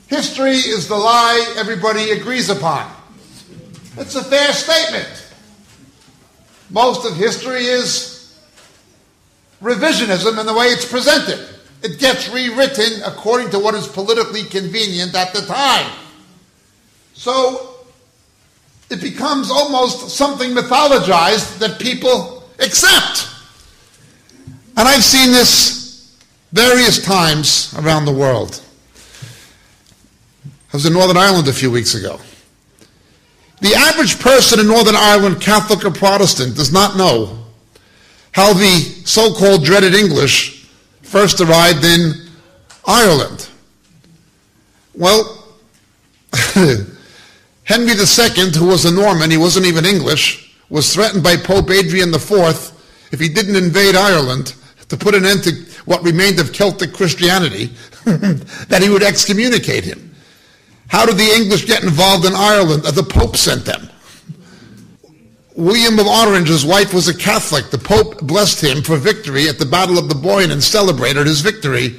history is the lie everybody agrees upon. It's a fair statement. Most of history is revisionism in the way it's presented. It gets rewritten according to what is politically convenient at the time. So it becomes almost something mythologized that people accept. And I've seen this various times around the world. I was in Northern Ireland a few weeks ago. The average person in Northern Ireland, Catholic or Protestant, does not know how the so-called dreaded English first arrived in Ireland. Well, Henry II, who was a Norman, he wasn't even English, was threatened by Pope Adrian IV, if he didn't invade Ireland, to put an end to what remained of Celtic Christianity, that he would excommunicate him. How did the English get involved in Ireland? The Pope sent them. William of Orange, his wife, was a Catholic. The Pope blessed him for victory at the Battle of the Boyne and celebrated his victory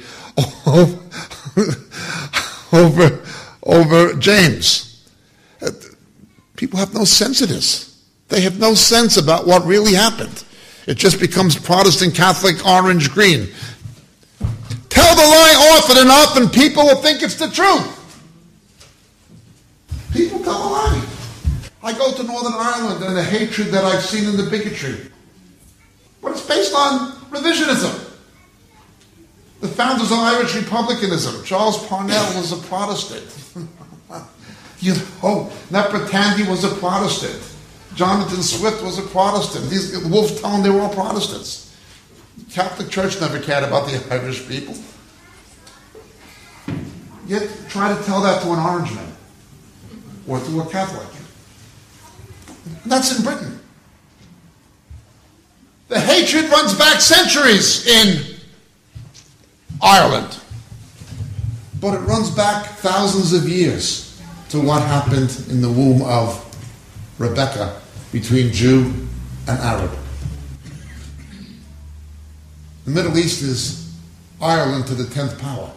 over James. People have no sense of this. They have no sense about what really happened. It just becomes Protestant, Catholic, orange, green. Tell the lie often enough and people will think it's the truth. People tell a lie. I go to Northern Ireland and the hatred that I've seen in the bigotry. But it's based on revisionism. The founders of Irish republicanism. Charles Parnell was a Protestant. Nefertandi was a Protestant. Jonathan Swift was a Protestant. These Wolftown, they were all Protestants. The Catholic Church never cared about the Irish people. Yet try to tell that to an orange man or to a Catholic. And that's in Britain. The hatred runs back centuries in Ireland. But it runs back thousands of years to what happened in the womb of Rebecca between Jew and Arab. The Middle East is Ireland to the 10th power.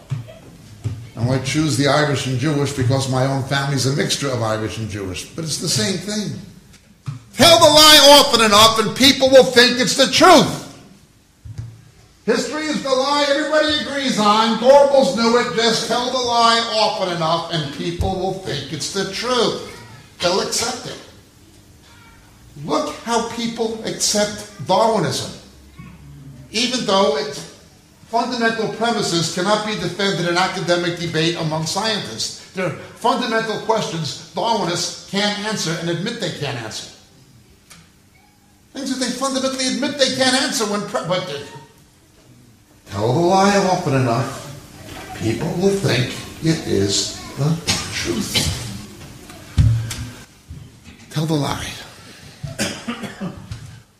And I choose the Irish and Jewish because my own family is a mixture of Irish and Jewish. But it's the same thing. Tell the lie often enough and people will think it's the truth. History is the lie everybody agrees on. Goebbels knew it. Just tell the lie often enough and people will think it's the truth. They'll accept it. Look how people accept Darwinism. Even though its fundamental premises cannot be defended in academic debate among scientists. There are fundamental questions Darwinists can't answer and admit they can't answer. Things that they fundamentally admit they can't answer but tell the lie often enough, people will think it is the truth. Tell the lie.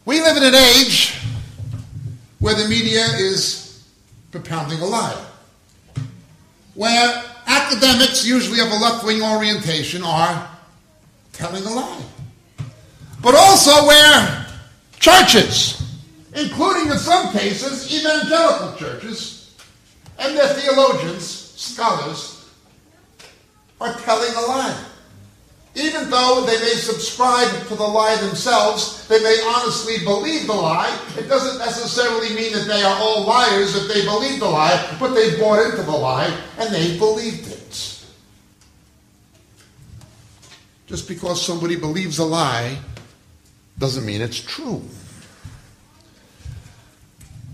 We live in an age where the media is propounding a lie, where academics, usually of a left-wing orientation, are telling a lie, but also where churches, including in some cases evangelical churches, and their theologians, scholars, are telling a lie. Even though they may subscribe to the lie themselves, they may honestly believe the lie. It doesn't necessarily mean that they are all liars if they believe the lie, but they bought into the lie and they believed it. Just because somebody believes a lie doesn't mean it's true.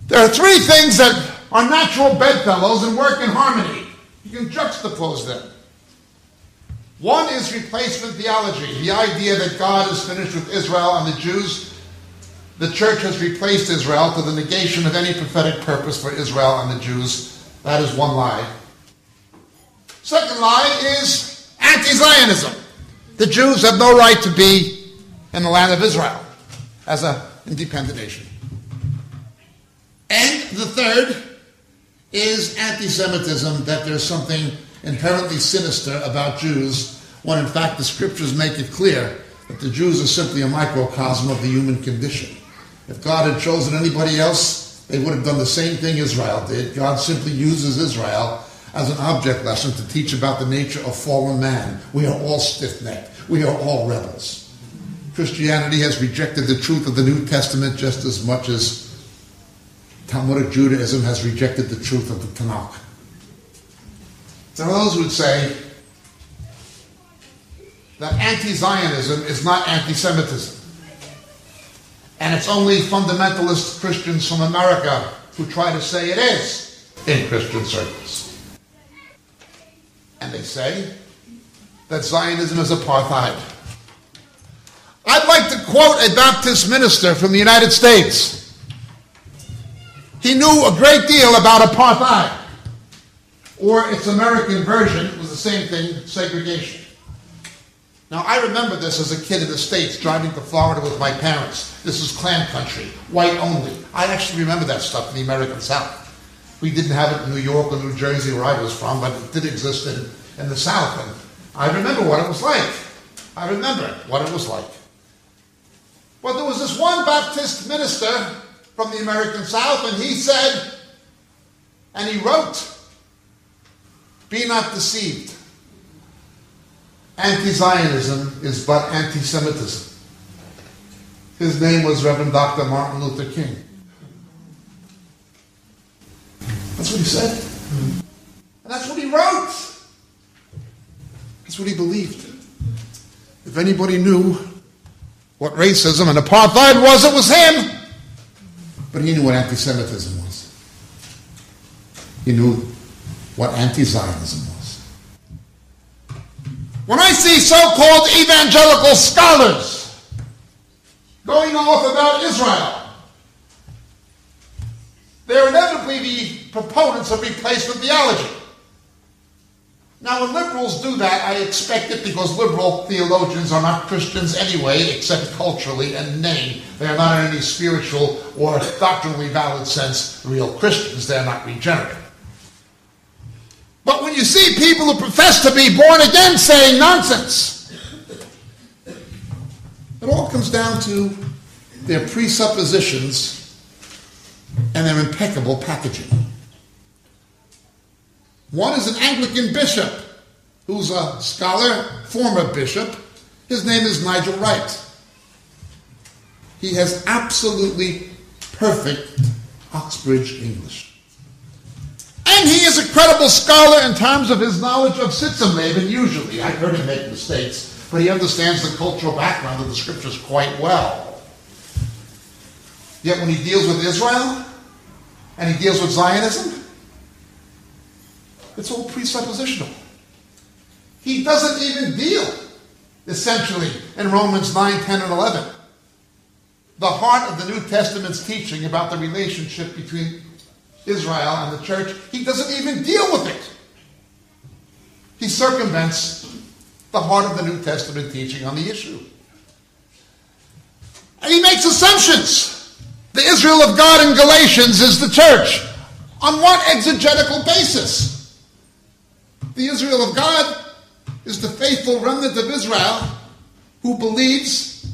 There are three things that are natural bedfellows and work in harmony. You can juxtapose them. One is replacement theology, the idea that God is finished with Israel and the Jews. The church has replaced Israel to the negation of any prophetic purpose for Israel and the Jews. That is one lie. Second lie is anti-Zionism. The Jews have no right to be in the land of Israel as an independent nation. And the third is anti-Semitism, that there's something inherently sinister about Jews, when in fact the scriptures make it clear that the Jews are simply a microcosm of the human condition. If God had chosen anybody else, they would have done the same thing Israel did. God simply uses Israel as an object lesson to teach about the nature of fallen man. We are all stiff-necked. We are all rebels. Christianity has rejected the truth of the New Testament just as much as Talmudic Judaism has rejected the truth of the Tanakh. There are those who would say that anti-Zionism is not anti-Semitism. And it's only fundamentalist Christians from America who try to say it is in Christian circles. And they say that Zionism is apartheid. I'd like to quote a Baptist minister from the United States. He knew a great deal about apartheid, or its American version was the same thing, segregation. Now, I remember this as a kid in the States, driving to Florida with my parents. This was Klan country, white only. I actually remember that stuff in the American South. We didn't have it in New York or New Jersey, where I was from, but it did exist in the South. And I remember what it was like. I remember what it was like. But there was this one Baptist minister from the American South, and he said, and he wrote, "Be not deceived. Anti-Zionism is but anti-Semitism." His name was Reverend Dr. Martin Luther King. That's what he said. And that's what he wrote. That's what he believed. If anybody knew what racism and apartheid was, it was him. But he knew what anti-Semitism was. He knew what anti-Zionism was. When I see so-called evangelical scholars going off about Israel, they're inevitably the proponents of replacement theology. Now, when liberals do that, I expect it because liberal theologians are not Christians anyway, except culturally and in name. They are not in any spiritual or doctrinally valid sense real Christians. They are not regenerate. But when you see people who profess to be born again saying nonsense, it all comes down to their presuppositions and their impeccable packaging. One is an Anglican bishop who's a scholar, former bishop. His name is Nigel Wright. He has absolutely perfect Oxbridge English. And he is a credible scholar in terms of his knowledge of Sitzemleben, usually. I've heard him make mistakes, but he understands the cultural background of the scriptures quite well. Yet when he deals with Israel, and he deals with Zionism, it's all presuppositional. He doesn't even deal, essentially, in Romans 9, 10, and 11. The heart of the New Testament's teaching about the relationship between Israel and the church, he doesn't even deal with it. He circumvents the heart of the New Testament teaching on the issue. And he makes assumptions. The Israel of God in Galatians is the church. On what exegetical basis? The Israel of God is the faithful remnant of Israel who believes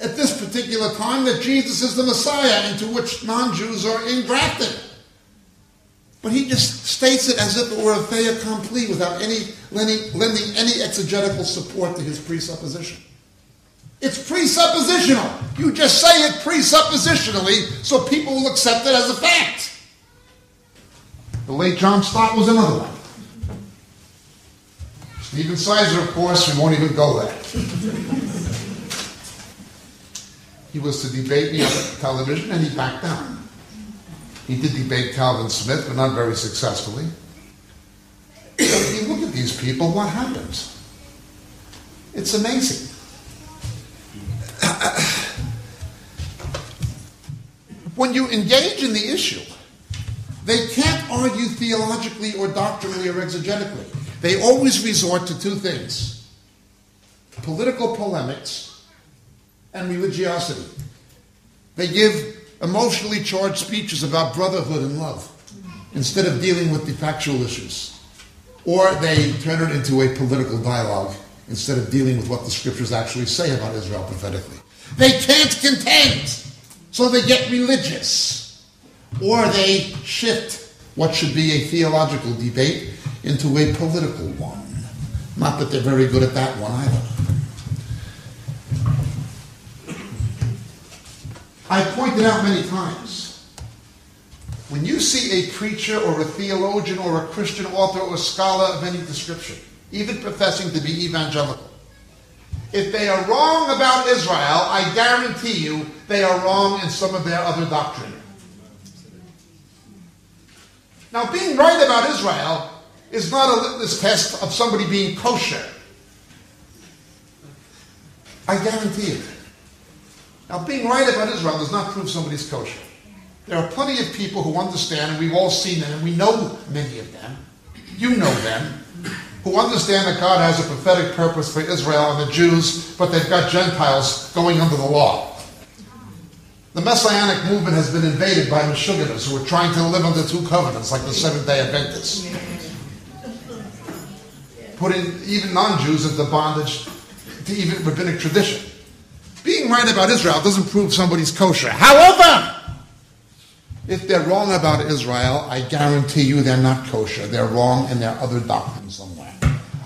at this particular time that Jesus is the Messiah, into which non-Jews are engrafted. But he just states it as if it were a fait accompli without lending any exegetical support to his presupposition. It's presuppositional. You just say it presuppositionally so people will accept it as a fact. The late John Stott was another one. Stephen Sizer, of course, we won't even go there. He was to debate me on television, and he backed down. He did debate Calvin Smith, but not very successfully. But if you look at these people, what happens? It's amazing. When you engage in the issue, they can't argue theologically or doctrinally or exegetically. They always resort to two things: political polemics and religiosity. They give emotionally charged speeches about brotherhood and love instead of dealing with the factual issues. Or they turn it into a political dialogue instead of dealing with what the scriptures actually say about Israel prophetically. They can't contend, so they get religious. Or they shift what should be a theological debate into a political one. Not that they're very good at that one either. I pointed out many times, when you see a preacher or a theologian or a Christian author or scholar of any description, even professing to be evangelical, if they are wrong about Israel, I guarantee you they are wrong in some of their other doctrine. Now, being right about Israel is not a litmus test of somebody being kosher. I guarantee it. Now, being right about Israel does not prove somebody's kosher. There are plenty of people who understand, and we've all seen them, and we know many of them. You know them. Who understand that God has a prophetic purpose for Israel and the Jews, but they've got Gentiles going under the law. The Messianic movement has been invaded by Meshuggahs who are trying to live under two covenants, like the Seventh-day Adventists. Putting even non-Jews into bondage to even rabbinic tradition. Being right about Israel doesn't prove somebody's kosher. However, if they're wrong about Israel, I guarantee you they're not kosher. They're wrong in their other doctrines somewhere.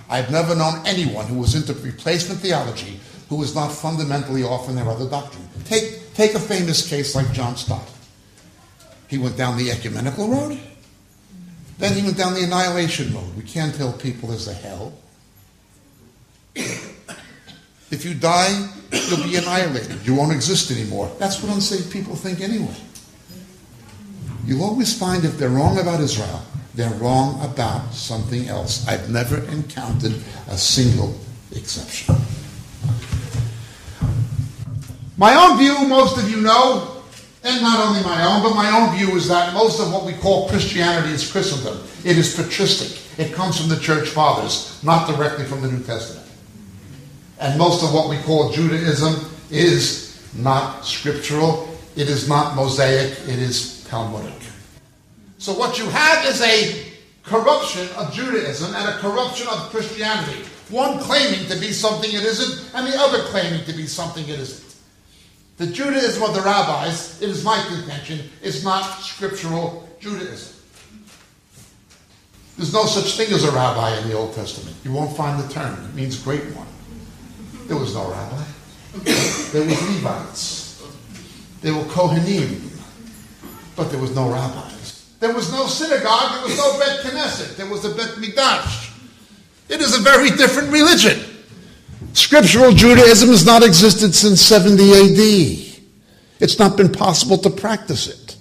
I've never known anyone who was into replacement theology who was not fundamentally off in their other doctrine. Take a famous case like John Stott. He went down the ecumenical road. Then he went down the annihilation road. We can't tell people there's a hell. If you die, you'll be annihilated. You won't exist anymore. That's what unsaved people think anyway. You'll always find if they're wrong about Israel, they're wrong about something else. I've never encountered a single exception. My own view, most of you know, and not only my own, but my own view is that most of what we call Christianity is Christendom. It is patristic. It comes from the church fathers, not directly from the New Testament. And most of what we call Judaism is not scriptural. It is not Mosaic. It is Talmudic. So what you have is a corruption of Judaism and a corruption of Christianity. One claiming to be something it isn't, and the other claiming to be something it isn't. The Judaism of the rabbis, it is my contention, is not scriptural Judaism. There's no such thing as a rabbi in the Old Testament. You won't find the term. It means great one. There was no rabbi. There was Levites. There were Kohanim. But there was no rabbis. There was no synagogue. There was no Bet Knesset. There was a Bet Mikdash. It is a very different religion. Scriptural Judaism has not existed since 70 AD. It's not been possible to practice it.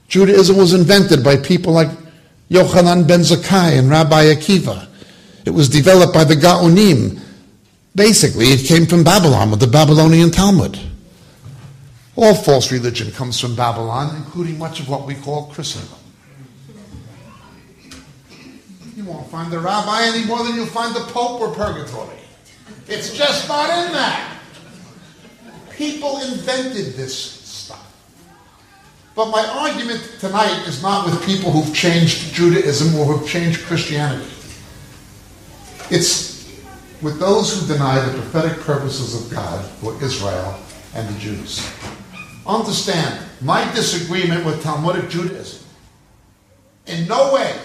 Judaism was invented by people like Yochanan ben Zakkai and Rabbi Akiva. It was developed by the Gaonim. Basically, it came from Babylon with the Babylonian Talmud. All false religion comes from Babylon, including much of what we call Christendom. You won't find the rabbi any more than you'll find the Pope or purgatory. It's just not in that. People invented this stuff. But my argument tonight is not with people who've changed Judaism or who've changed Christianity. It's with those who deny the prophetic purposes of God for Israel and the Jews. Understand, my disagreement with Talmudic Judaism in no way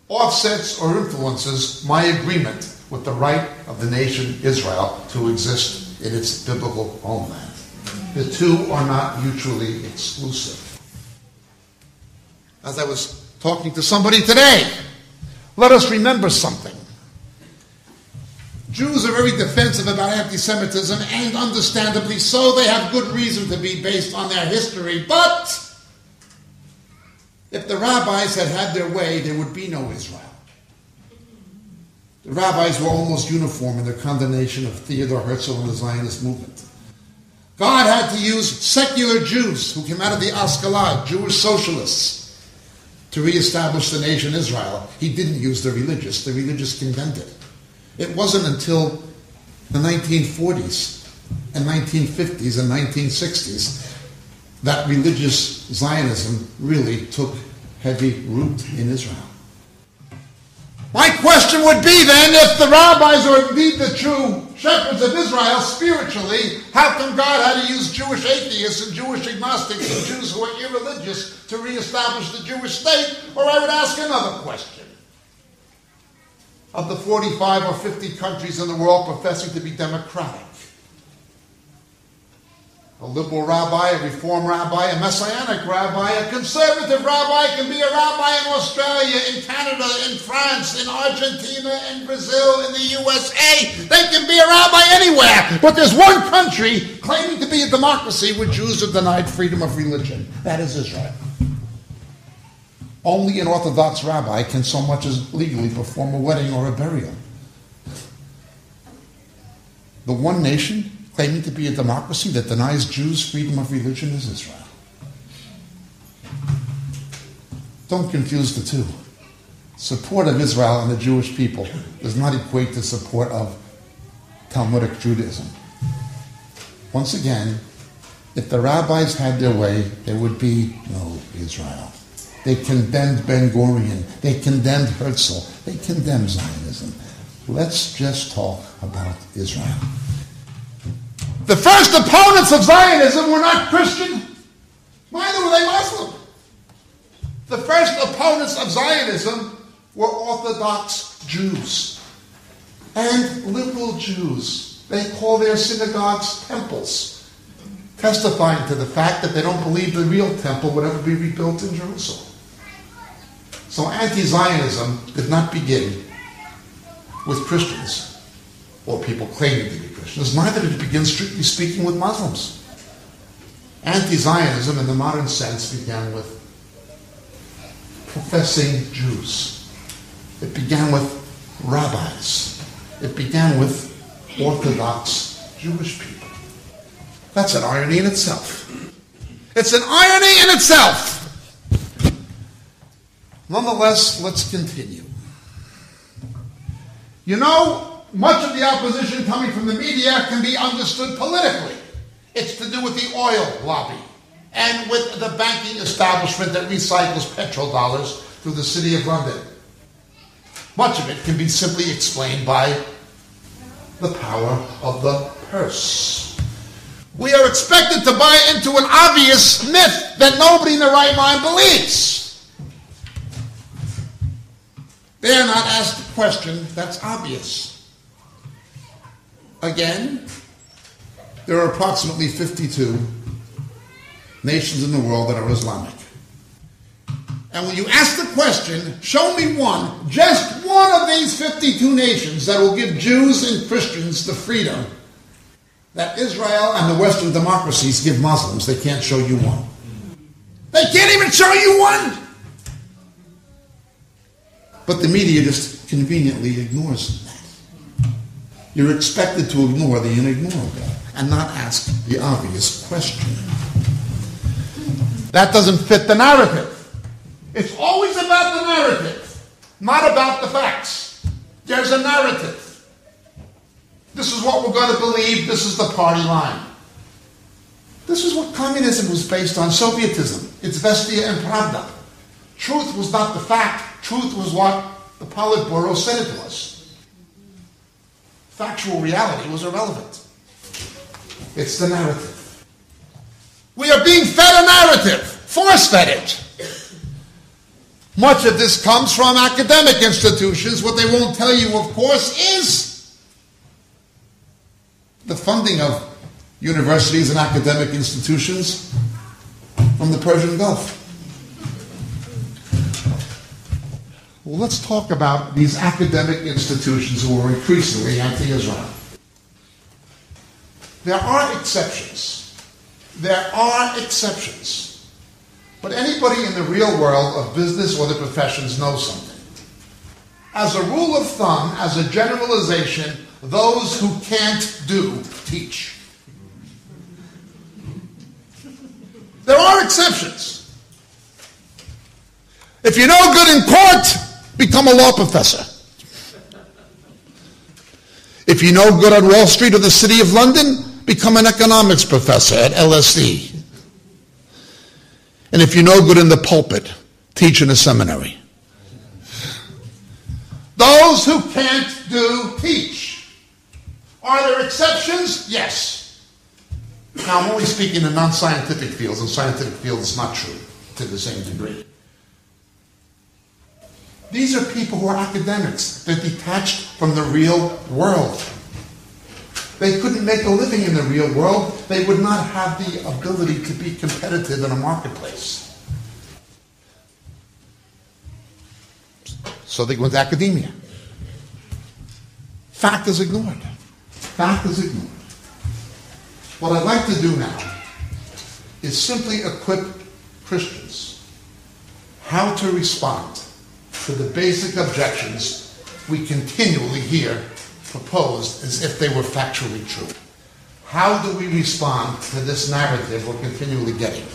offsets or influences my agreement with the right of the nation Israel to exist in its biblical homeland. The two are not mutually exclusive. As I was talking to somebody today, let us remember something. Jews are very defensive about anti-Semitism, and understandably so. They have good reason to be based on their history. But if the rabbis had had their way, there would be no Israel. The rabbis were almost uniform in their condemnation of Theodor Herzl and the Zionist movement. God had to use secular Jews who came out of the Ashkelon, Jewish socialists, to reestablish the nation Israel. He didn't use the religious. The religious condemned it. It wasn't until the 1940s and 1950s and 1960s that religious Zionism really took heavy root in Israel. My question question would be then, if the rabbis are indeed the true shepherds of Israel spiritually, how come God had to use Jewish atheists and Jewish agnostics and Jews who are irreligious to reestablish the Jewish state? Or I would ask another question. Of the 45 or 50 countries in the world professing to be democratic, a liberal rabbi, a reform rabbi, a messianic rabbi, a conservative rabbi can be a rabbi in Australia, in Canada, in France, in Argentina, in Brazil, in the USA. They can be a rabbi anywhere. But there's one country claiming to be a democracy where Jews are denied freedom of religion. That is Israel. Only an Orthodox rabbi can so much as legally perform a wedding or a burial. The one nation claiming to be a democracy that denies Jews freedom of religion is Israel. Don't confuse the two. Support of Israel and the Jewish people does not equate to support of Talmudic Judaism. Once again, if the rabbis had their way, there would be no Israel. They condemned Ben-Gurion. They condemned Herzl. They condemned Zionism. Let's just talk about Israel. The first opponents of Zionism were not Christian, neither were they Muslim. The first opponents of Zionism were Orthodox Jews and liberal Jews. They call their synagogues temples, testifying to the fact that they don't believe the real temple would ever be rebuilt in Jerusalem. So anti-Zionism did not begin with Christians or people claiming to be Christians. Neither did it begin, strictly speaking, with Muslims. Anti-Zionism in the modern sense began with professing Jews. It began with rabbis. It began with Orthodox Jewish people. That's an irony in itself. It's an irony in itself. Nonetheless, let's continue. You know, much of the opposition coming from the media can be understood politically. It's to do with the oil lobby and with the banking establishment that recycles petrodollars through the City of London. Much of it can be simply explained by the power of the purse. We are expected to buy into an obvious myth that nobody in their right mind believes. Dare not ask the question that's obvious. Again, there are approximately 52 nations in the world that are Islamic. And when you ask the question, show me one, just one of these 52 nations that will give Jews and Christians the freedom that Israel and the Western democracies give Muslims, they can't show you one. They can't even show you one! But the media just conveniently ignores that. You're expected to ignore the unignorable and not ask the obvious question. That doesn't fit the narrative. It's always about the narrative, not about the facts. There's a narrative. This is what we're going to believe. This is the party line. This is what communism was based on, Sovietism. It's Vestia and Pravda. Truth was not the fact. Truth was what the Politburo said it was. Factual reality was irrelevant. It's the narrative. We are being fed a narrative, force-fed it. Much of this comes from academic institutions. What they won't tell you, of course, is the funding of universities and academic institutions from the Persian Gulf. Well, let's talk about these academic institutions who are increasingly anti-Israel. There are exceptions. There are exceptions. But anybody in the real world of business or the professions knows something. As a rule of thumb, as a generalization, those who can't do, teach. There are exceptions. If you're no good in court, become a law professor. If you're no good on Wall Street or the City of London, become an economics professor at LSE. And if you're no good in the pulpit, teach in a seminary. Those who can't do, teach. Are there exceptions? Yes. Now, I'm only speaking in non-scientific fields. In scientific fields, it's not true to the same degree. These are people who are academics. They're detached from the real world. They couldn't make a living in the real world. They would not have the ability to be competitive in a marketplace. So they went to academia. Fact is ignored. Fact is ignored. What I'd like to do now is simply equip Christians how to respond to the basic objections we continually hear proposed as if they were factually true. How do we respond to this narrative we're continually getting?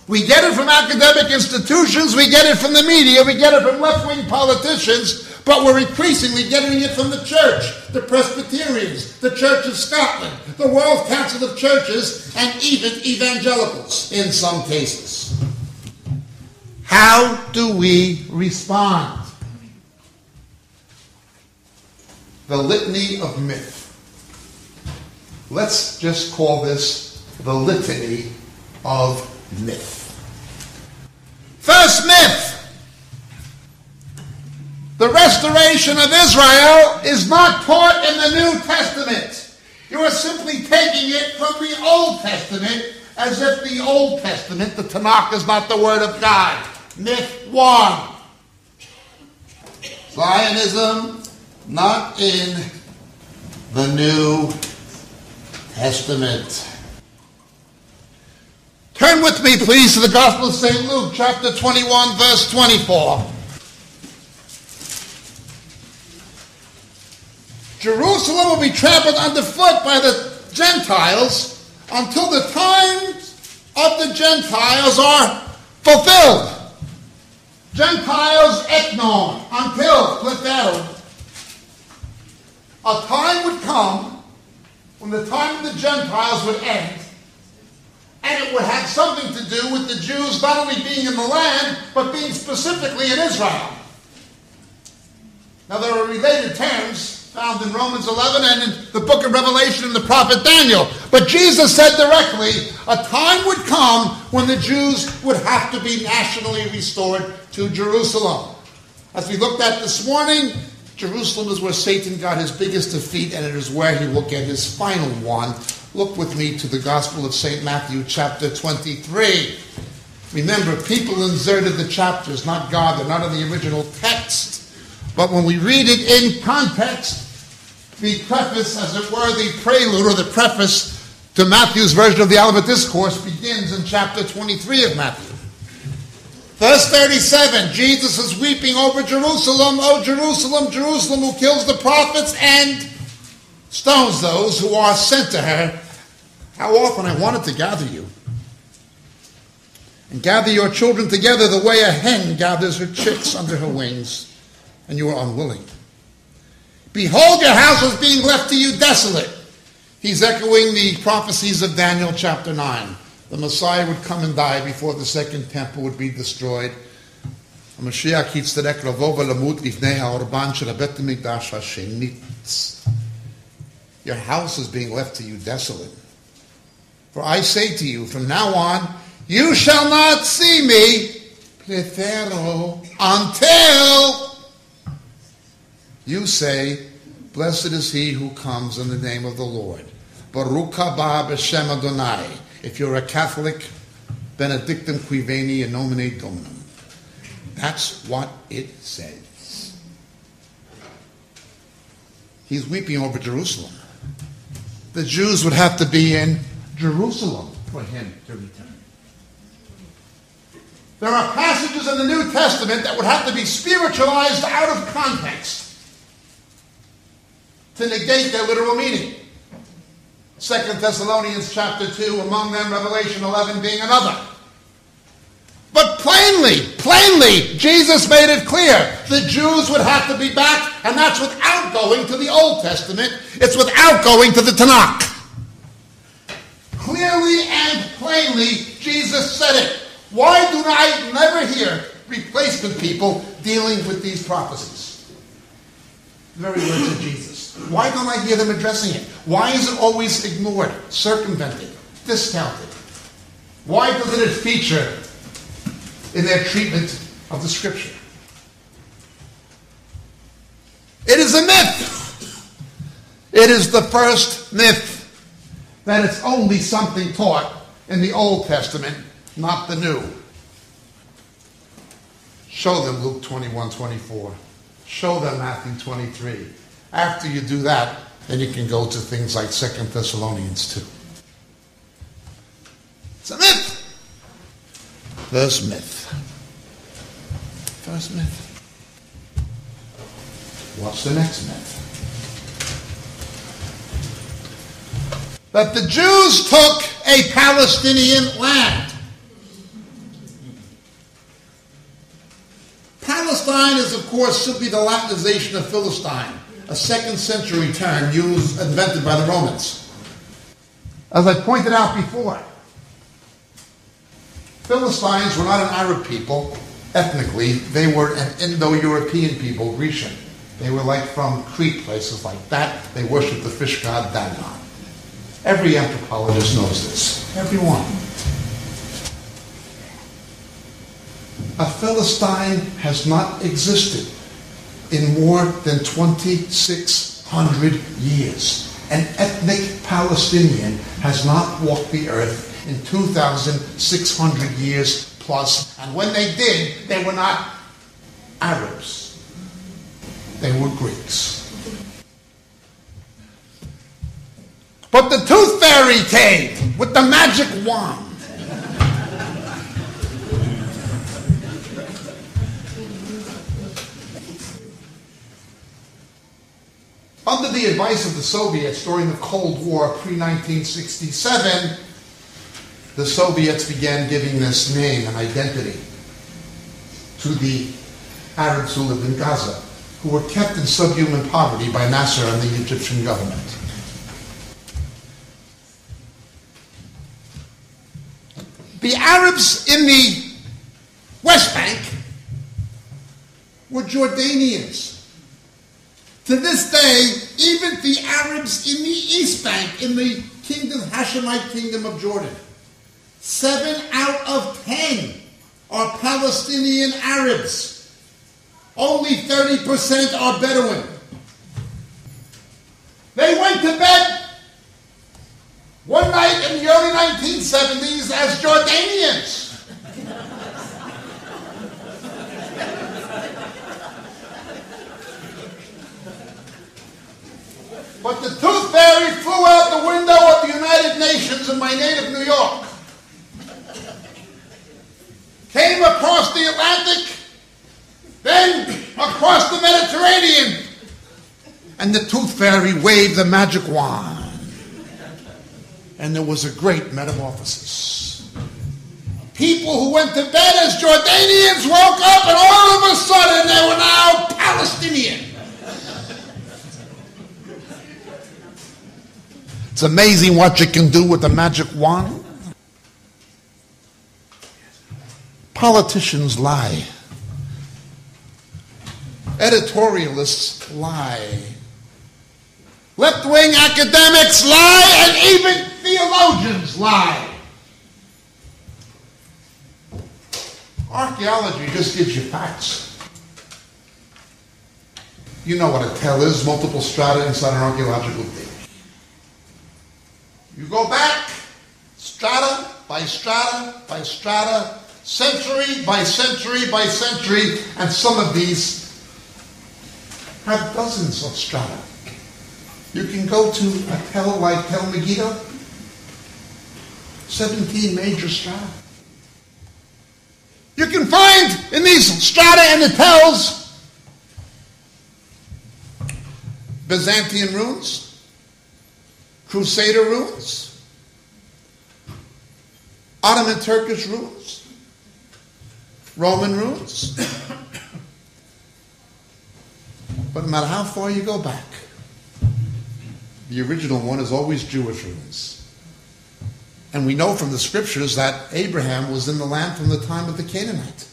We get it from academic institutions, we get it from the media, we get it from left-wing politicians, but we're increasingly getting it from the church, the Presbyterians, the Church of Scotland, the World Council of Churches, and even evangelicals in some cases. How do we respond? The litany of myth. Let's just call this the litany of myth. First myth. The restoration of Israel is not taught in the New Testament. You are simply taking it from the Old Testament as if the Old Testament, the Tanakh, is not the Word of God. Myth 1. Zionism not in the New Testament. Turn with me, please, to the Gospel of St. Luke, chapter 21, verse 24. Jerusalem will be trampled underfoot by the Gentiles until the times of the Gentiles are fulfilled. Gentiles eknon, until, plethero. A time would come when the time of the Gentiles would end, and it would have something to do with the Jews not only being in the land, but being specifically in Israel. Now, there are related terms found in Romans 11 and in the book of Revelation and the prophet Daniel. But Jesus said directly, a time would come when the Jews would have to be nationally restored to Jerusalem. As we looked at this morning, Jerusalem is where Satan got his biggest defeat, and it is where he will get his final one. Look with me to the Gospel of St. Matthew, chapter 23. Remember, people inserted the chapters, not God. They're not in the original text. But when we read it in context, the preface, as it were, the prelude or the preface to Matthew's version of the Olivet Discourse begins in chapter 23 of Matthew. Verse 37, Jesus is weeping over Jerusalem. O Jerusalem, Jerusalem, who kills the prophets and stones those who are sent to her. How often I wanted to gather you and gather your children together the way a hen gathers her chicks under her wings, and you are unwilling. Behold, your house is being left to you desolate. He's echoing the prophecies of Daniel chapter 9. The Messiah would come and die before the second temple would be destroyed. Your house is being left to you desolate. For I say to you, from now on, you shall not see me until you say, blessed is he who comes in the name of the Lord. Baruch haba b'shem Adonai. If you're a Catholic, benedictum qui veni in nomine Dominum. That's what it says. He's weeping over Jerusalem. The Jews would have to be in Jerusalem for him to return. There are passages in the New Testament that would have to be spiritualized out of context to negate their literal meaning. 2 Thessalonians chapter 2, among them Revelation 11 being another. But plainly, Jesus made it clear the Jews would have to be back, and that's without going to the Old Testament. It's without going to the Tanakh. Clearly and plainly, Jesus said it. Why do I never hear replacement people dealing with these prophecies? the very words of Jesus? Why don't I hear them addressing it? Why is it always ignored, circumvented, discounted? Why doesn't it feature in their treatment of the Scripture? It is a myth. It is the first myth that it's only something taught in the Old Testament, not the New. Show them Luke 21:24. Show them Matthew 23. After you do that, then you can go to things like 2 Thessalonians 2. It's a myth. First myth. First myth. What's the next myth? That the Jews took a Palestinian land. Palestine is, of course, simply the Latinization of Philistine, a 2nd century term invented by the Romans. As I pointed out before, Philistines were not an Arab people ethnically. They were an Indo-European people, Grecian. They were like from Crete, places like that. They worshipped the fish god Dagon. Every anthropologist knows this. Everyone. A Philistine has not existed in more than 2,600 years. An ethnic Palestinian has not walked the earth in 2,600 years plus. And when they did, they were not Arabs. They were Greeks. But the tooth fairy came with the magic wand. Under the advice of the Soviets during the Cold War pre-1967, the Soviets began giving this name and identity to the Arabs who lived in Gaza, who were kept in subhuman poverty by Nasser and the Egyptian government. The Arabs in the West Bank were Jordanians. To this day, even the Arabs in the East Bank, in the Hashemite kingdom of Jordan, 7 out of 10 are Palestinian Arabs. Only 30% are Bedouin. They went to bed one night in the early 1970s as Jordanians. But the tooth fairy flew out the window of the United Nations in my native New York, came across the Atlantic, then across the Mediterranean, and the tooth fairy waved the magic wand. And there was a great metamorphosis. People who went to bed as Jordanians woke up and all of a sudden they were now Palestinian. It's amazing what you can do with the magic wand. Politicians lie. Editorialists lie. Left-wing academics lie, and even theologians lie. Archaeology just gives you facts. You know what a tell is, multiple strata inside an archaeological dig. You go back, strata by strata by strata, century by century by century, and some of these have dozens of strata. You can go to a tell like Tel Megiddo, 17 major strata. You can find in these strata and the tells Byzantine ruins, Crusader ruins, Ottoman Turkish ruins, Roman ruins. But no matter how far you go back, the original one is always Jewish ruins. And we know from the scriptures that Abraham was in the land from the time of the Canaanite.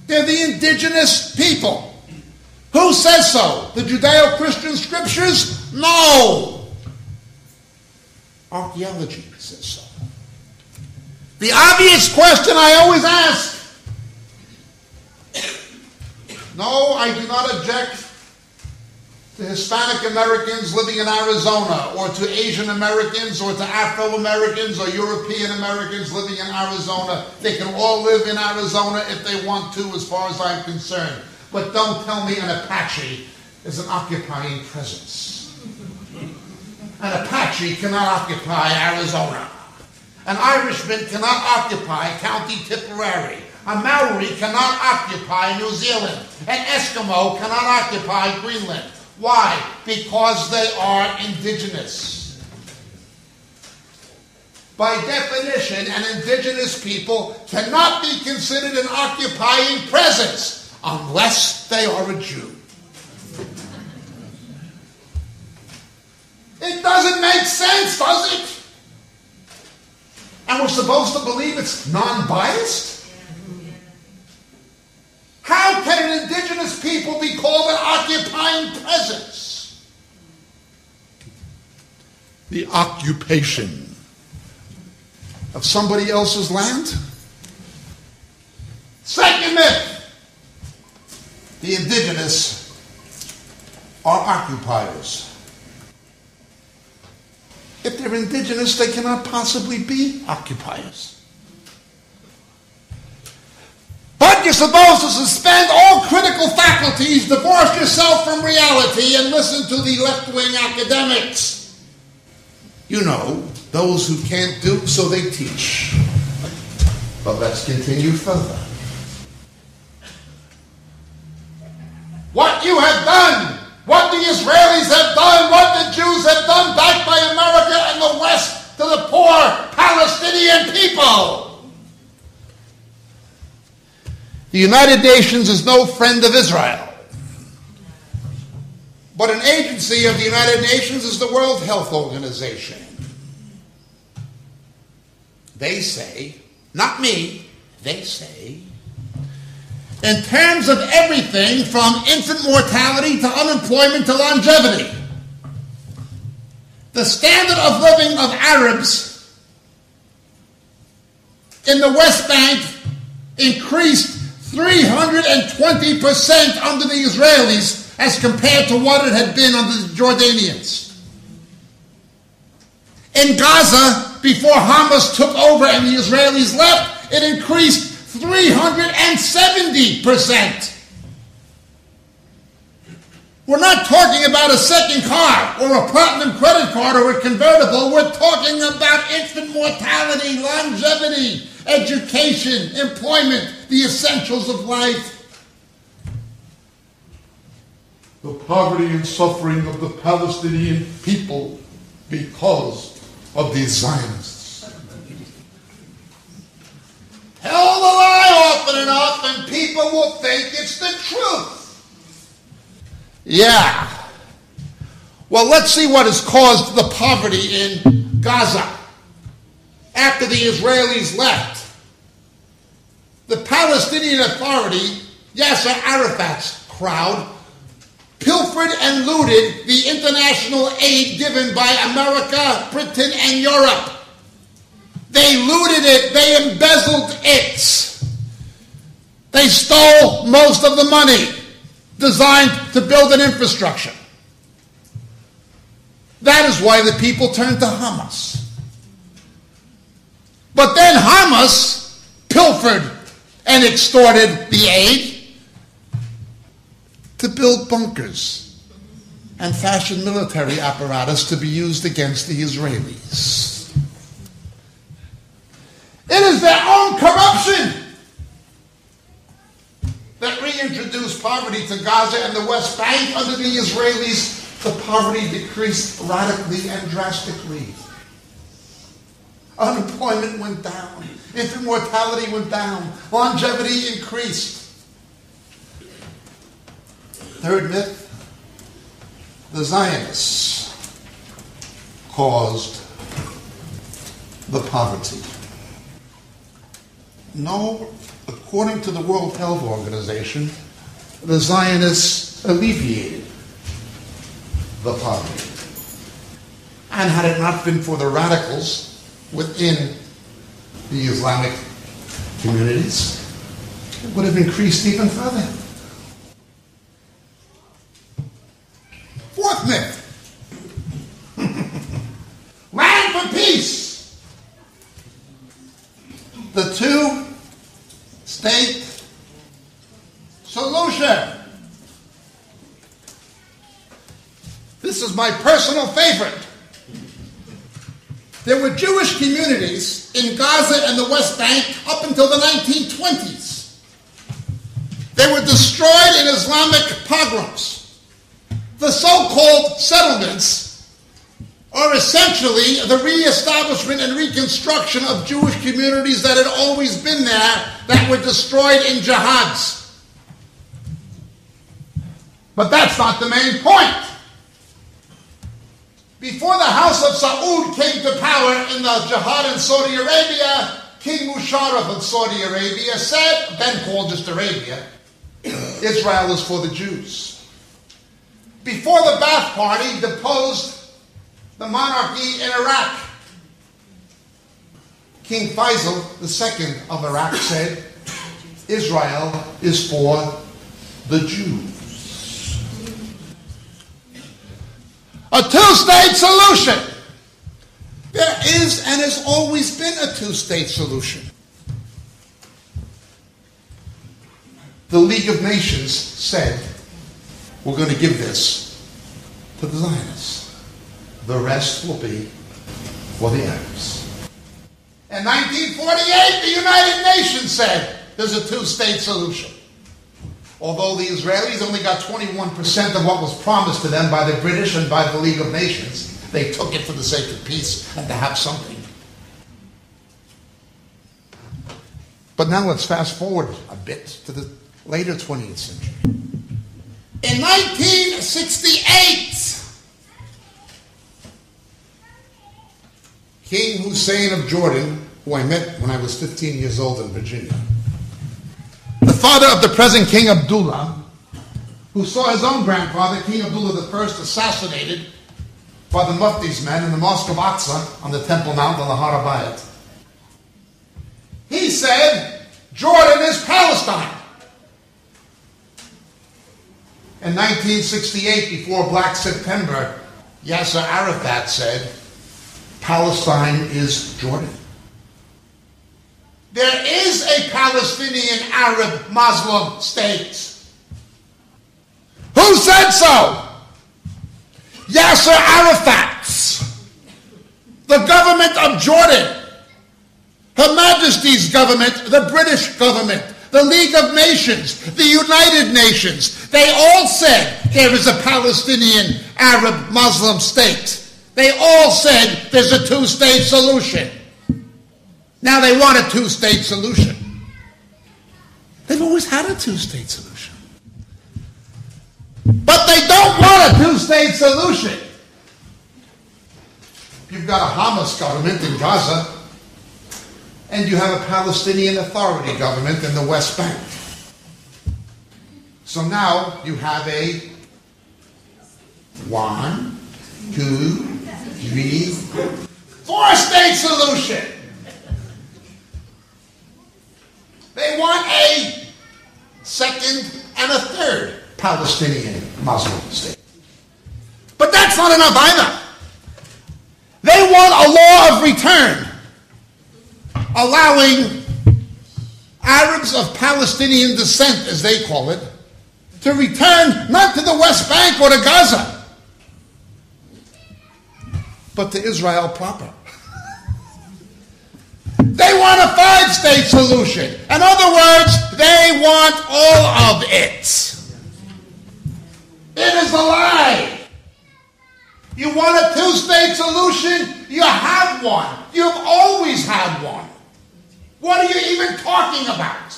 They're the indigenous people. Who says so? The Judeo-Christian scriptures? No. Archaeology says so. The obvious question I always ask. No, I do not object to Hispanic Americans living in Arizona, or to Asian Americans, or to Afro Americans, or European Americans living in Arizona. They can all live in Arizona if they want to, as far as I'm concerned. But don't tell me an Apache is an occupying presence. An Apache cannot occupy Arizona. An Irishman cannot occupy County Tipperary. A Maori cannot occupy New Zealand. An Eskimo cannot occupy Greenland. Why? Because they are indigenous. By definition, an indigenous people cannot be considered an occupying presence unless they are a Jew. It doesn't make sense, does it? And we're supposed to believe it's non-biased? How can an indigenous people be called an occupying presence? The occupation of somebody else's land? Second myth. The indigenous are occupiers. If they're indigenous, they cannot possibly be occupiers. But you're supposed to suspend all critical faculties, divorce yourself from reality, and listen to the left-wing academics. You know, those who can't do, so they teach. But let's continue further. What you have done, what the Israelis have done, what the Jews have done, backed by America and the West, to the poor Palestinian people. The United Nations is no friend of Israel. But an agency of the United Nations is the World Health Organization. They say, not me, they say, in terms of everything from infant mortality to unemployment to longevity, the standard of living of Arabs in the West Bank increased 320% under the Israelis as compared to what it had been under the Jordanians. In Gaza, before Hamas took over and the Israelis left, it increased 370%. We're not talking about a second car or a platinum credit card or a convertible. We're talking about infant mortality, longevity, education, employment, the essentials of life. The poverty and suffering of the Palestinian people because of these Zionists. Tell the lie often enough and people will think it's the truth. Yeah. Well, let's see what has caused the poverty in Gaza. After the Israelis left, the Palestinian Authority, Yasser Arafat's crowd, pilfered and looted the international aid given by America, Britain, and Europe. They looted it. They embezzled it. They stole most of the money designed to build an infrastructure. That is why the people turned to Hamas. But then Hamas pilfered and extorted the aid to build bunkers and fashion military apparatus to be used against the Israelis. It is their own corruption that reintroduced poverty to Gaza and the West Bank. Under the Israelis, the poverty decreased radically and drastically. Unemployment went down. Infant mortality went down. Longevity increased. Third myth, the Zionists caused the poverty. No, according to the World Health Organization, the Zionists alleviated the poverty. And had it not been for the radicals within the Islamic communities, it would have increased even further. Fourth myth. Land for peace. The two-state solution. This is my personal favorite. There were Jewish communities in Gaza and the West Bank up until the 1920s. They were destroyed in Islamic pogroms. The so-called settlements are essentially the reestablishment and reconstruction of Jewish communities that had always been there that were destroyed in jihads. But that's not the main point. Before the House of Saud came to power in the jihad in Saudi Arabia, King Musharraf of Saudi Arabia said, then called just Arabia, Israel is for the Jews. Before the Ba'ath Party deposed the monarchy in Iraq, King Faisal II of Iraq said, Israel is for the Jews. A two-state solution. There is and has always been a two-state solution. The League of Nations said, we're going to give this to the Zionists. The rest will be for the Arabs. In 1948, the United Nations said there's a two-state solution. Although the Israelis only got 21% of what was promised to them by the British and by the League of Nations, they took it for the sake of peace and to have something. But now let's fast forward a bit to the later 20th century. In 1968, King Hussein of Jordan, who I met when I was 15 years old in Virginia, the father of the present King Abdullah, who saw his own grandfather, King Abdullah I, assassinated by the Mufti's men in the Mosque of Aqsa on the Temple Mount on the Har HaBayit. He said, Jordan is Palestine. In 1968, before Black September, Yasser Arafat said, Palestine is Jordan. There is a Palestinian Arab Muslim state. Who said so? Yasser Arafat. The government of Jordan. Her Majesty's government, the British government, the League of Nations, the United Nations. They all said there is a Palestinian Arab Muslim state. They all said there's a two-state solution. Now they want a two-state solution. They've always had a two-state solution. But they don't want a two-state solution. You've got a Hamas government in Gaza, and you have a Palestinian Authority government in the West Bank. So now you have a 1, 2, 3, 4-state solution. They want a second and a third Palestinian Muslim state. But that's not enough either. They want a law of return, allowing Arabs of Palestinian descent, as they call it, to return not to the West Bank or to Gaza, but to Israel proper. They want a 5-state solution. In other words, they want all of it. It is a lie. You want a 2-state solution? You have one. You've always had one. What are you even talking about?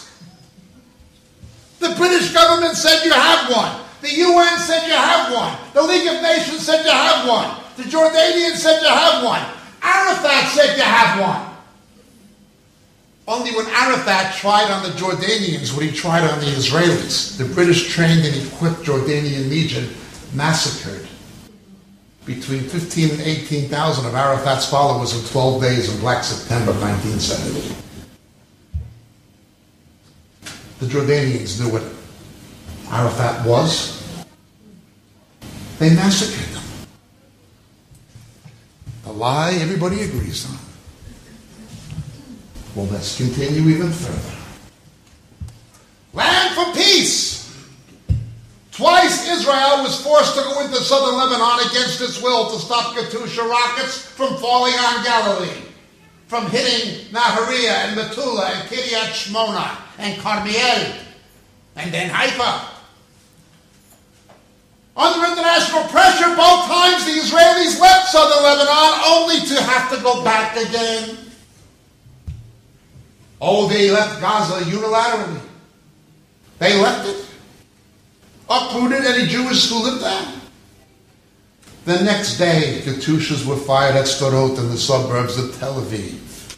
The British government said you have one. The UN said you have one. The League of Nations said you have one. The Jordanians said you have one. Arafat said you have one. Only when Arafat tried on the Jordanians what he tried on the Israelis. The British trained and equipped Jordanian legion massacred between 15 and 18,000 of Arafat's followers in 12 days in Black September 1970. The Jordanians knew what Arafat was. They massacred them. A lie everybody agrees on. Well, let's continue even further. Land for peace! Twice Israel was forced to go into southern Lebanon against its will to stop Katyusha rockets from falling on Galilee, from hitting Nahariya and Metula and Kiryat Shmona and Carmiel, and then Haifa. Under international pressure, both times the Israelis left southern Lebanon only to have to go back again. Oh, they left Gaza unilaterally. They left it. Uprooted any Jews who lived there. The next day, Katyushas were fired at Sderot in the suburbs of Tel Aviv.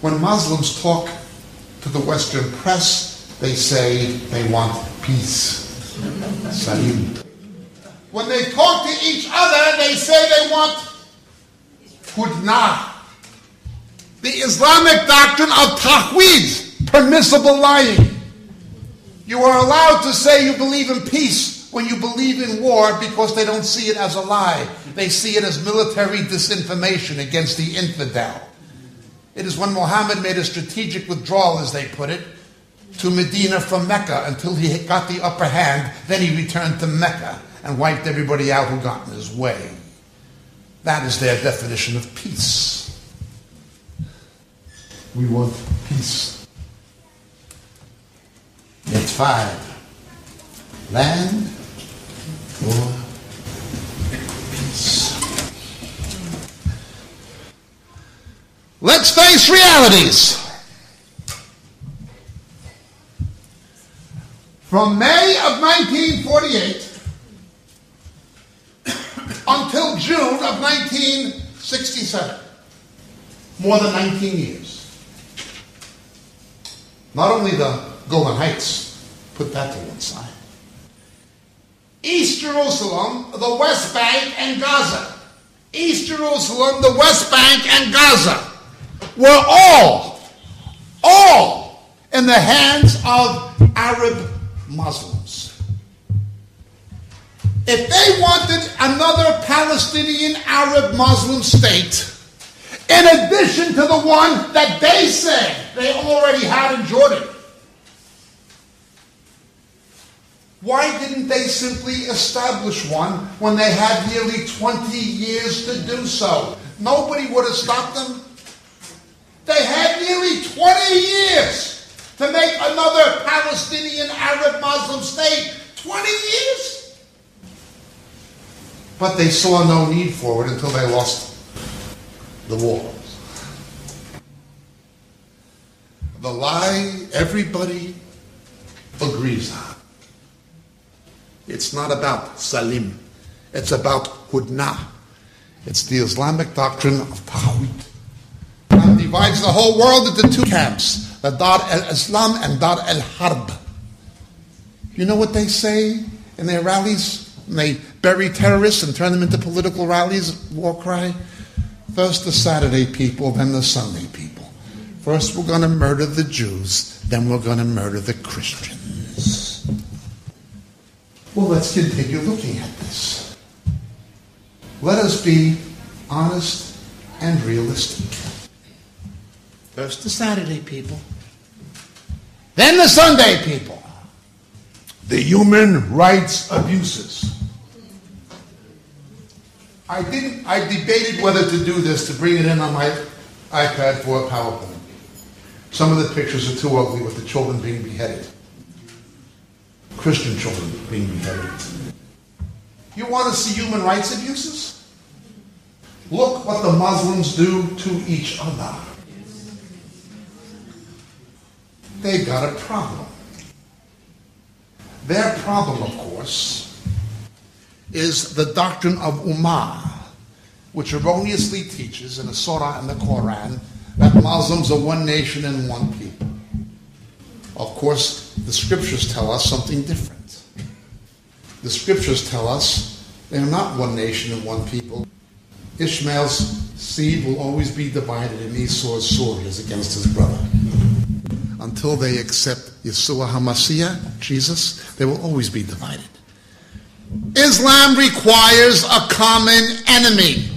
When Muslims talk to the Western press, they say they want peace. Salim. When they talk to each other, they say they want hudna. The Islamic doctrine of tahweed, permissible lying. You are allowed to say you believe in peace when you believe in war because they don't see it as a lie. They see it as military disinformation against the infidel. It is when Muhammad made a strategic withdrawal, as they put it, to Medina from Mecca until he got the upper hand. Then he returned to Mecca and wiped everybody out who got in his way. That is their definition of peace. We want peace. It's 5. Land for peace. Let's face realities. From May of 1948 until June of 1967, more than 19 years. Not only the Golan Heights, put that to one side. East Jerusalem, the West Bank, and Gaza. East Jerusalem, the West Bank, and Gaza were all in the hands of Arab Muslims. If they wanted another Palestinian Arab Muslim state, in addition to the one that they said they already had in Jordan, why didn't they simply establish one when they had nearly 20 years to do so? Nobody would have stopped them. They had nearly 20 years to make another Palestinian Arab Muslim state. 20 years? But they saw no need for it until they lost the wars. The lie everybody agrees on. It's not about Salim. It's about Hudna. It's the Islamic doctrine of Tahweed. That divides the whole world into 2 camps, the Dar al-Islam and Dar al-Harb. You know what they say in their rallies? When they bury terrorists and turn them into political rallies, war cry? First the Saturday people, then the Sunday people. First we're going to murder the Jews, then we're going to murder the Christians. Well, let's continue looking at this. Let us be honest and realistic. First the Saturday people, then the Sunday people. The human rights abuses. I debated whether to do this, to bring it in on my iPad for a PowerPoint. Some of the pictures are too ugly with the children being beheaded. Christian children being beheaded. You want to see human rights abuses? Look what the Muslims do to each other. They've got a problem. Their problem, of course, is the doctrine of Ummah, which erroneously teaches in the Surah and the Quran that Muslims are one nation and one people. Of course, the scriptures tell us something different. The scriptures tell us they are not one nation and one people. Ishmael's seed will always be divided, and Esau's sword is against his brother. Until they accept Yeshua HaMashiach, Jesus, they will always be divided. Islam requires a common enemy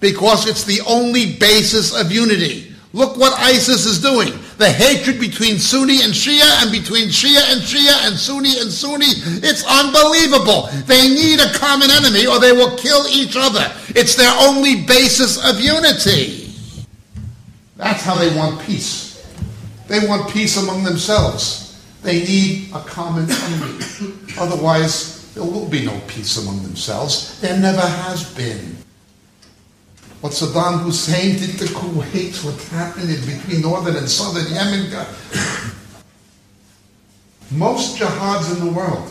because it's the only basis of unity. Look what ISIS is doing. The hatred between Sunni and Shia, and between Shia and Shia, and Sunni and Sunni. It's unbelievable. They need a common enemy or they will kill each other. It's their only basis of unity. That's how they want peace. They want peace among themselves. They need a common enemy. Otherwise, there will be no peace among themselves. There never has been. What Saddam Hussein did to Kuwait, what happened between northern and southern Yemen. Most jihads in the world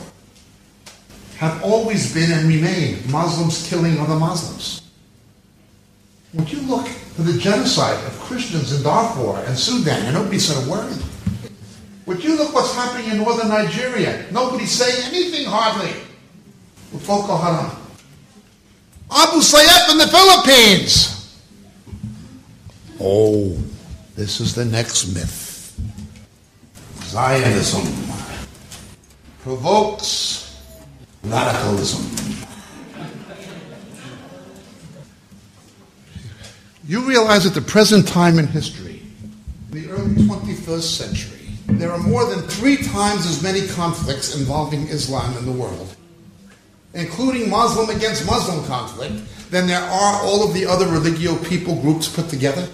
have always been and remain Muslims killing other Muslims. Would you look to the genocide of Christians in Darfur and Sudan, and nobody said a word? Would you look what's happening in northern Nigeria? Nobody's saying anything hardly. With Boko Haram. Abu Sayyaf in the Philippines. Oh, this is the next myth. Zionism provokes radicalism. You realize at the present time in history, in the early 21st century, there are more than 3 times as many conflicts involving Islam in the world, including Muslim against Muslim conflict, than there are all of the other religio people groups put together?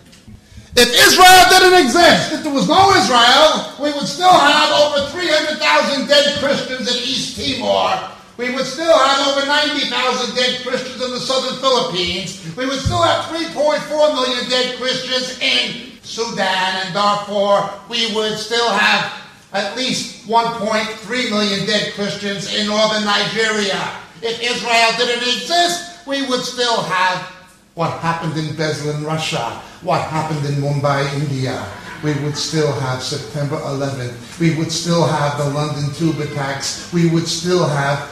If Israel didn't exist, if there was no Israel, we would still have over 300,000 dead Christians in East Timor. We would still have over 90,000 dead Christians in the southern Philippines. We would still have 3.4 million dead Christians in Sudan and Darfur. We would still have at least 1.3 million dead Christians in northern Nigeria. If Israel didn't exist, we would still have what happened in Beslan, Russia, what happened in Mumbai, India. We would still have September 11th. We would still have the London tube attacks. We would still have.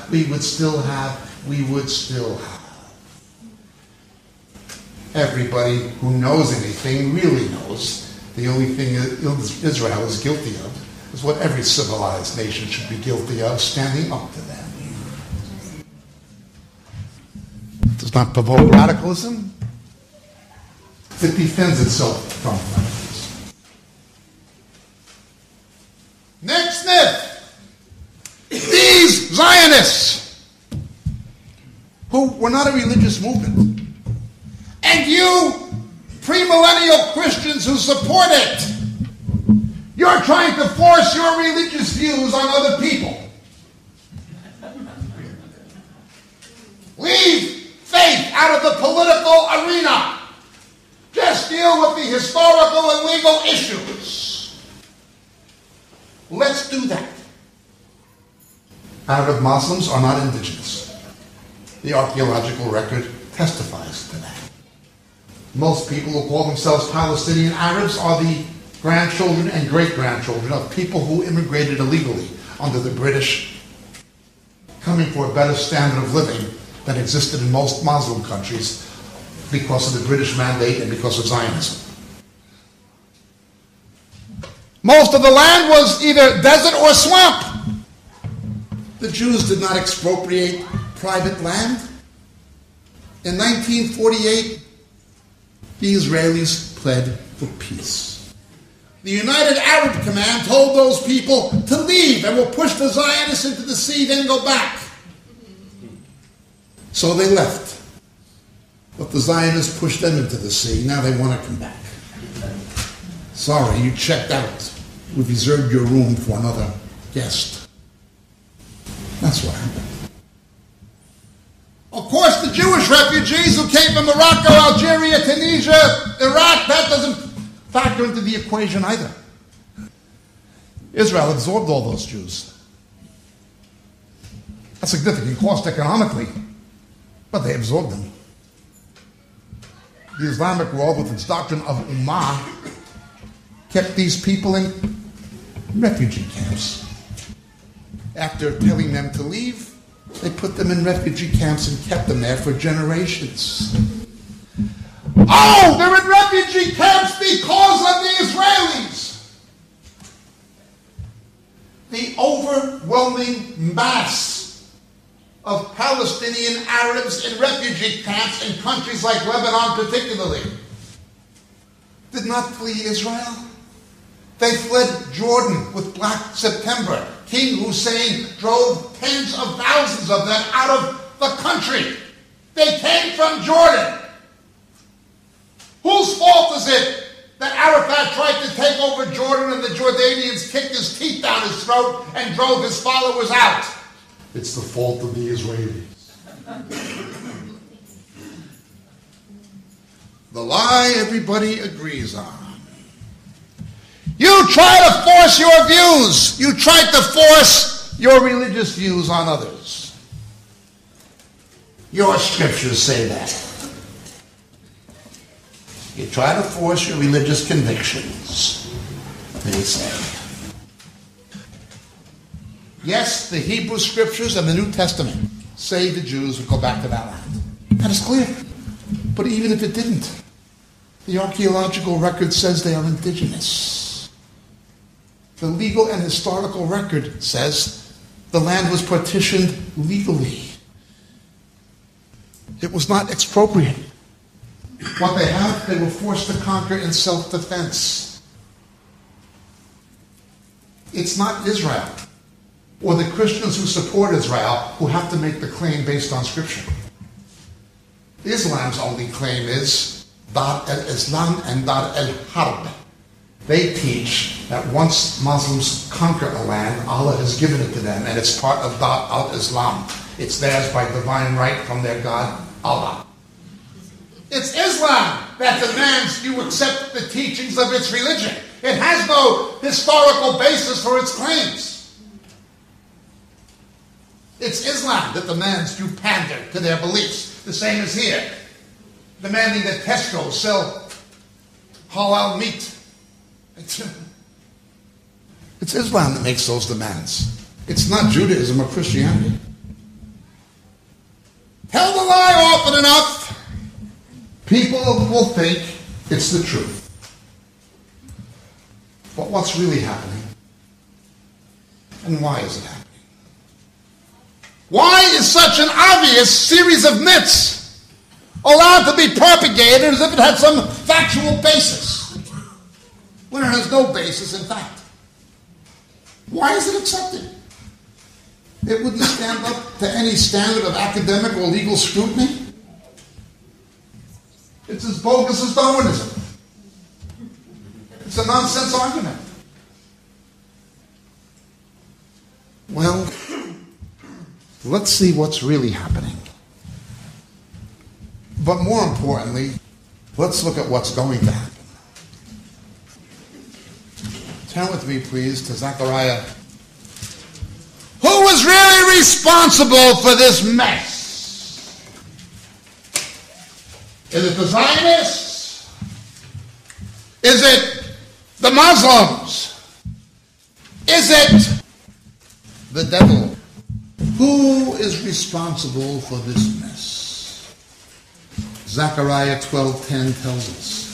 Everybody who knows anything really knows the only thing Israel is guilty of is what every civilized nation should be guilty of, standing up to them. It does not provoke radicalism. It defends itself from radicalism. Next myth. These Zionists, who were not a religious movement, and you premillennial Christians who support it, you're trying to force your religious views on other people. Leave faith out of the political arena. Just deal with the historical and legal issues. Let's do that. Arab Muslims are not indigenous. The archaeological record testifies to that. Most people who call themselves Palestinian Arabs are the grandchildren and great-grandchildren of people who immigrated illegally under the British, coming for a better standard of living than existed in most Muslim countries because of the British mandate and because of Zionism. Most of the land was either desert or swamp. The Jews did not expropriate private land. In 1948, the Israelis pled for peace. The United Arab Command told those people to leave and will push the Zionists into the sea, then go back. So they left. But the Zionists pushed them into the sea. Now they want to come back. Sorry, you checked out. We've reserved your room for another guest. That's what happened. Of course, the Jewish refugees who came from Morocco, Algeria, Tunisia, Iraq, that doesn't factor into the equation either. Israel absorbed all those Jews. That's a significant cost economically, but they absorbed them. the Islamic world, with its doctrine of Ummah, kept these people in refugee camps. After telling them to leave, they put them in refugee camps and kept them there for generations. Oh, they're in refugee camps because of the Israelis. The overwhelming mass of Palestinian Arabs in refugee camps in countries like Lebanon particularly did not flee Israel. They fled Jordan with Black September. King Hussein drove tens of thousands of them out of the country. They came from Jordan. Whose fault is it that Arafat tried to take over Jordan and the Jordanians kicked his teeth down his throat and drove his followers out? It's the fault of the Israelis. The lie everybody agrees on. You try to force your views. You try to force your religious views on others. Your scriptures say that. You try to force your religious convictions, they say. Yes, the Hebrew scriptures and the New Testament say the Jews will go back to that land. That is clear. But even if it didn't, the archaeological record says they are indigenous. The legal and historical record says the land was partitioned legally. It was not expropriated. What they have, they were forced to conquer in self-defense. It's not Israel or the Christians who support Israel who have to make the claim based on Scripture. Islam's only claim is Dar el-Islam and Dar el-Harb. They teach that once Muslims conquer a land, Allah has given it to them, and it's part of Dar al-Islam. It's theirs by divine right from their God, Allah. It's Islam that demands you accept the teachings of its religion. It has no historical basis for its claims. It's Islam that demands you pander to their beliefs. The same as here, demanding that Tesco sell halal meat. It's Islam that makes those demands. It's not Judaism or Christianity. Tell the lie often enough, people will think it's the truth. But what's really happening? And why is it happening? Why is such an obvious series of myths allowed to be propagated as if it had some factual basis, when it has no basis in fact? Why is it accepted? It wouldn't stand up to any standard of academic or legal scrutiny. It's as bogus as Darwinism. It's a nonsense argument. Well, let's see what's really happening. But more importantly, let's look at what's going to happen. Turn with me, please, to Zechariah. Who was really responsible for this mess? Is it the Zionists? Is it the Muslims? Is it the devil? Who is responsible for this mess? Zechariah 12:10 tells us,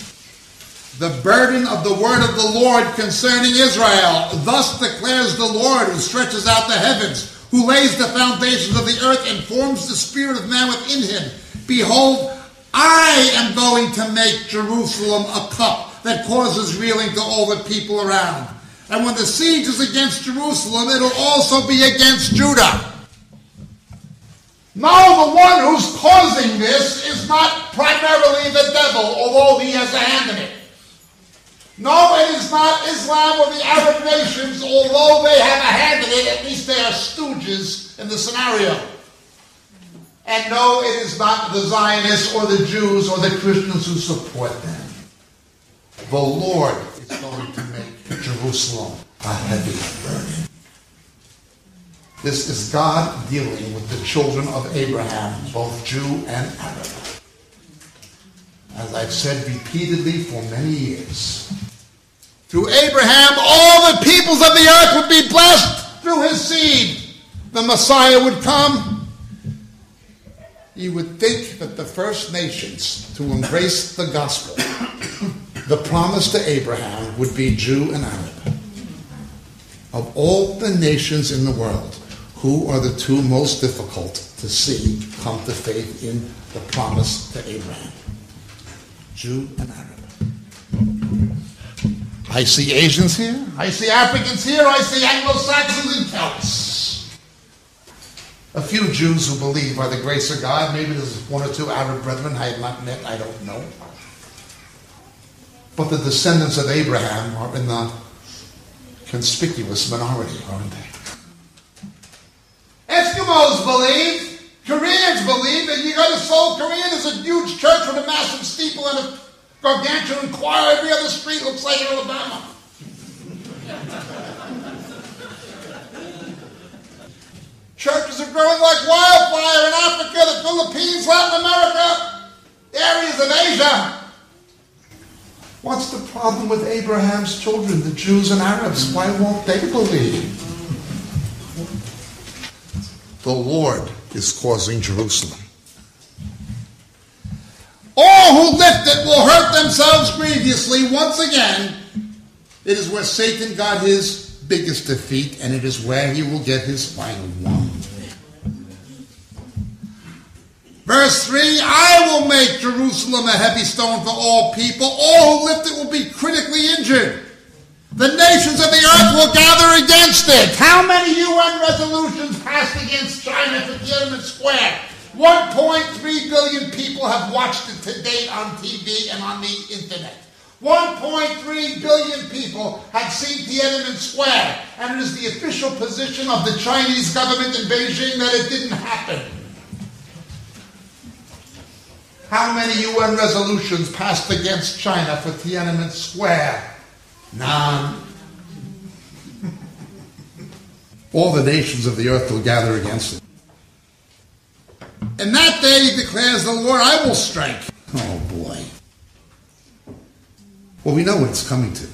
the burden of the word of the Lord concerning Israel. Thus declares the Lord, who stretches out the heavens, who lays the foundations of the earth and forms the spirit of man within him. Behold, I am going to make Jerusalem a cup that causes reeling to all the people around. And when the siege is against Jerusalem, it'll also be against Judah. No, the one who's causing this is not primarily the devil, although he has a hand in it. No, it is not Islam or the Arab nations, although they have a hand in it. At least they are stooges in the scenario. And no, it is not the Zionists or the Jews or the Christians who support them. The Lord is going to make Jerusalem a heavy burden. This is God dealing with the children of Abraham, both Jew and Arab. As as I've said repeatedly for many years. Through Abraham, all the peoples of the earth would be blessed. Through his seed, the Messiah would come. You would think that the first nations to embrace the gospel, the promise to Abraham, would be Jew and Arab. Of all the nations in the world, who are the two most difficult to see come to faith in the promise to Abraham? Jew and Arab. I see Asians here, I see Africans here, I see Anglo-Saxons and Celts. A few Jews who believe by the grace of God. Maybe there's one or two Arab brethren I have not met, I don't know. But the descendants of Abraham are in the conspicuous minority, aren't they? Eskimos believe, Koreans believe, and you go to Seoul, Korea, there's a huge church with a massive steeple and a gargantuan choir. Every other street looks like Alabama. Churches are growing like wildfire in Africa, the Philippines, Latin America, areas of Asia. What's the problem with Abraham's children, the Jews and Arabs? Why won't they believe? The Lord is causing Jerusalem. All who lift it will hurt themselves grievously. Once again, it is where Satan got his biggest defeat, and it is where he will get his final one. Verse 3, I will make Jerusalem a heavy stone for all people. All who lift it will be critically injured. The nations of the earth will gather against it. How many UN resolutions passed against China for Tiananmen Square? 1.3 billion people have watched it to date on TV and on the internet. 1.3 billion people have seen Tiananmen Square, and it is the official position of the Chinese government in Beijing that it didn't happen. How many UN resolutions passed against China for Tiananmen Square? None. All the nations of the earth will gather against it. And that day, declares the Lord, I will strike. Oh boy. Well, we know what it's coming to.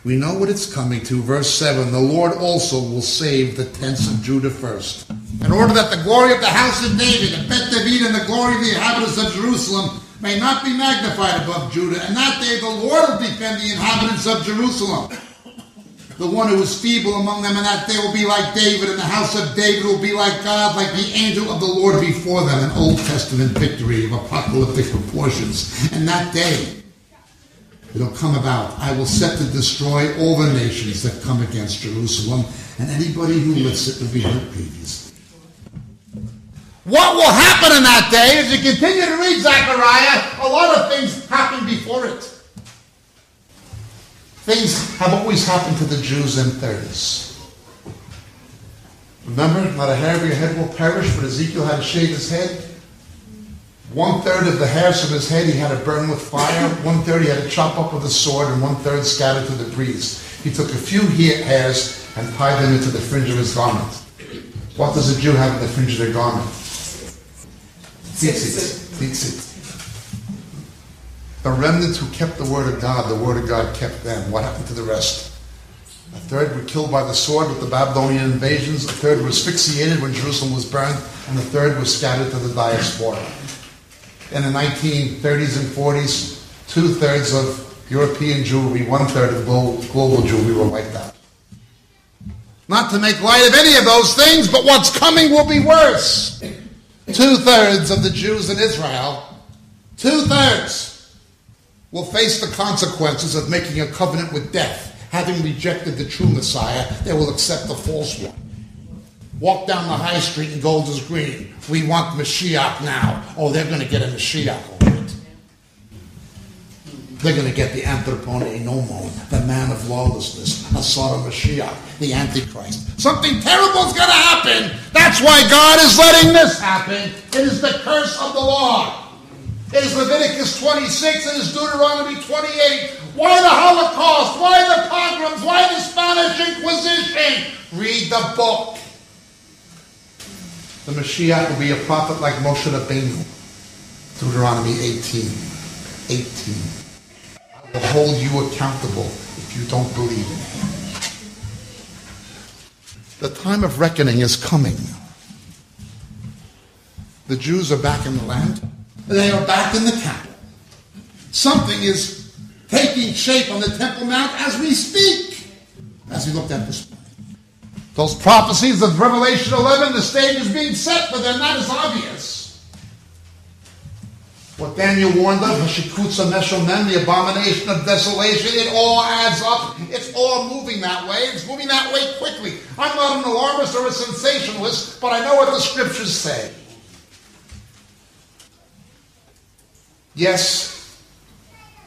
We know what it's coming to. Verse 7, the Lord also will save the tents of Judah first, in order that the glory of the house of David, and Bet David, and the glory of the inhabitants of Jerusalem may not be magnified above Judah. And that day the Lord will defend the inhabitants of Jerusalem. The one who is feeble among them in that day will be like David, and the house of David will be like God, like the angel of the Lord before them. An Old Testament victory of apocalyptic proportions. And that day it'll come about, I will set to destroy all the nations that come against Jerusalem, and anybody who lifts it will be hurt grievously. What will happen in that day, as you continue to read Zechariah, a lot of things happen before it. Things have always happened to the Jews in thirds. Remember, not a hair of your head will perish, but Ezekiel had to shave his head. 1/3 of the hairs from his head he had to burn with fire. 1/3 he had to chop up with a sword, and 1/3 scattered to the breeze. He took a few hairs and tied them into the fringe of his garment. What does a Jew have in the fringe of their garment? Tzitzit. The remnant who kept the word of God kept them. What happened to the rest? 1/3 were killed by the sword with the Babylonian invasions. 1/3 were asphyxiated when Jerusalem was burned, and 1/3 was scattered to the diaspora. In the 1930s and 40s, 2/3 of European Jewry, 1/3 of global Jewry were wiped out. Not to make light of any of those things, but what's coming will be worse. 2/3 of the Jews in Israel, 2/3 will face the consequences of making a covenant with death. Having rejected the true Messiah, they will accept the false one. Walk down the high street in Golders Green. We want Mashiach now. Oh, they're going to get a Mashiach, all right. They're going to get the Anthropon Enomon, the man of lawlessness, Asara Mashiach, the Antichrist. Something terrible is going to happen. That's why God is letting this happen. It is the curse of the law. It is Leviticus 26, it is Deuteronomy 28. Why the Holocaust? Why the pogroms? Why the Spanish Inquisition? Read the book. The Mashiach will be a prophet like Moshe Rabbeinu. Deuteronomy 18. I will hold you accountable if you don't believe in him. The time of reckoning is coming. The Jews are back in the land. They are back in the camp. Something is taking shape on the Temple Mount as we speak, as we looked at this morning. Those prophecies of Revelation 11, the stage is being set, but they're not as obvious. What Daniel warned of, Hashikutza Meshomem, the abomination of desolation, it all adds up. It's all moving that way. It's moving that way quickly. I'm not an alarmist or a sensationalist, but I know what the scriptures say. Yes,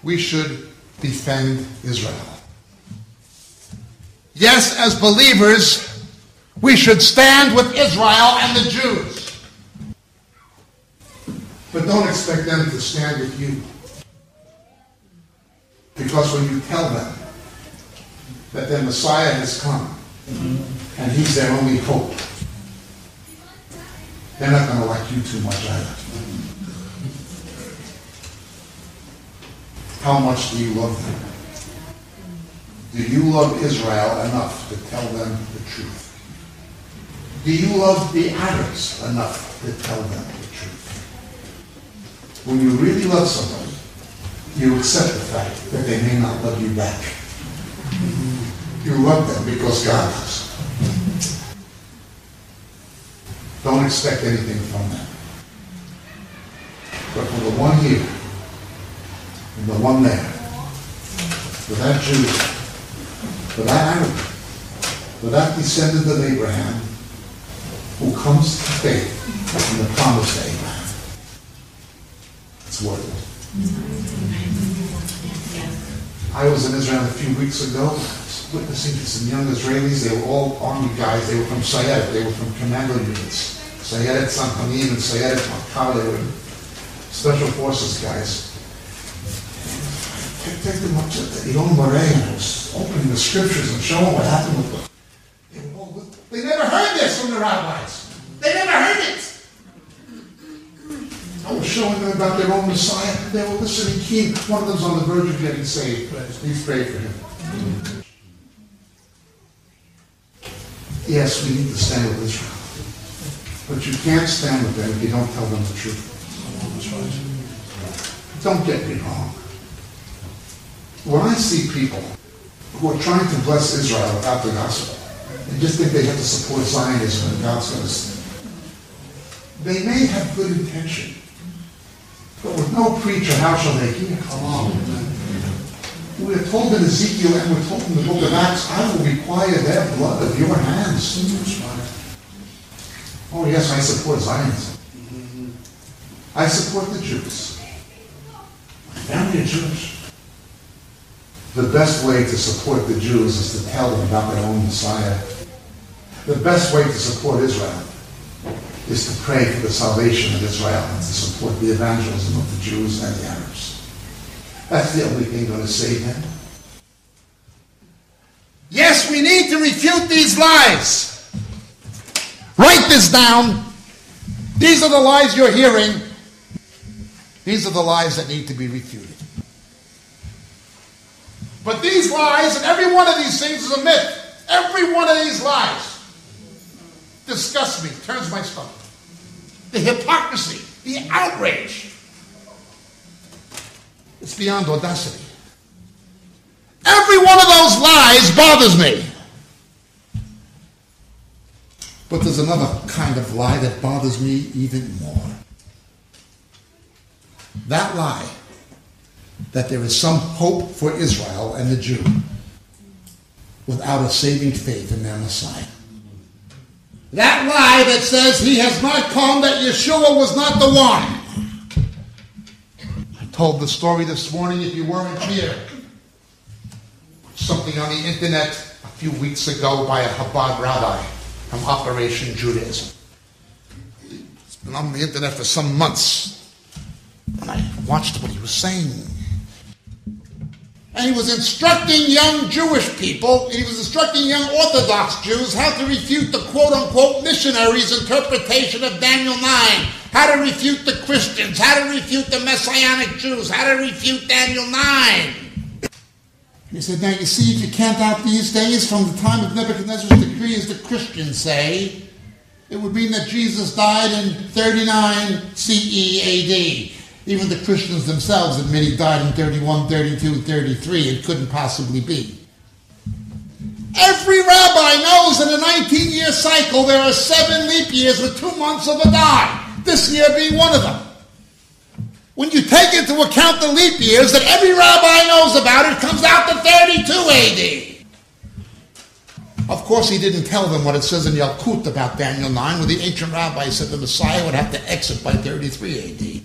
we should defend Israel. Yes, as believers, we should stand with Israel and the Jews. But don't expect them to stand with you. Because when you tell them that their Messiah has come and he's their only hope, they're not going to like you too much either. How much do you love them? Do you love Israel enough to tell them the truth? Do you love the Arabs enough to tell them the truth? When you really love somebody, you accept the fact that they may not love you back. You love them because God does. Don't expect anything from them. But for the one here, and the one there, for that Jew, for that Arab, for that descendant of Abraham, who comes to faith in the promise of Abraham, it's worth it. I was in Israel a few weeks ago, witnessing to some young Israelis. They were all army guys. They were from Sayed. They were from commando units. Sayed Sanhanim and Sayed Makkah. They were special forces guys. I take them up to the Yom Moreh, and I was opening the scriptures and showing what happened with them. They never heard this from the rabbis. They never heard it. I was showing them about their own Messiah. They were listening keen. One of them's on the verge of getting saved. Please pray for him. Yes, we need to stand with Israel. But you can't stand with them if you don't tell them the truth. Don't get me wrong. When I see people who are trying to bless Israel without the gospel, and just think they have to support Zionism and God's going to... They may have good intention, but with no preacher, how shall they hear? Come on. We are told in Ezekiel and we're told in the book of Acts, I will require their blood of your hands. Oh yes, I support Zionism. I support the Jews. My family are Jewish. The best way to support the Jews is to tell them about their own Messiah. The best way to support Israel is to pray for the salvation of Israel and to support the evangelism of the Jews and the Arabs. That's the only thing going to save them. Yes, we need to refute these lies. Write this down. These are the lies you're hearing. These are the lies that need to be refuted. But these lies, and every one of these things is a myth. Every one of these lies disgusts me, turns my stomach. The hypocrisy, the outrage. It's beyond audacity. Every one of those lies bothers me. But there's another kind of lie that bothers me even more. That lie that there is some hope for Israel and the Jew without a saving faith in their Messiah. That lie that says he has not come, that Yeshua was not the one. I told the story this morning, if you weren't here. Something on the internet a few weeks ago by a Chabad rabbi from Operation Judaism. It's been on the internet for some months. And I watched what he was saying. And he was instructing young Jewish people, and he was instructing young Orthodox Jews how to refute the quote-unquote missionaries' interpretation of Daniel 9, how to refute the Christians, how to refute the Messianic Jews, how to refute Daniel 9. He said, now you see, if you count out these days from the time of Nebuchadnezzar's decree, as the Christians say, it would mean that Jesus died in 39 CE AD. Even the Christians themselves admit he died in 31, 32, 33. It couldn't possibly be. Every rabbi knows in a 19-year cycle there are 7 leap years with 2 months of Adar, this year being one of them. When you take into account the leap years that every rabbi knows about, it comes out to 32 AD. Of course, he didn't tell them what it says in Yalkut about Daniel 9, where the ancient rabbis said the Messiah would have to exit by 33 AD.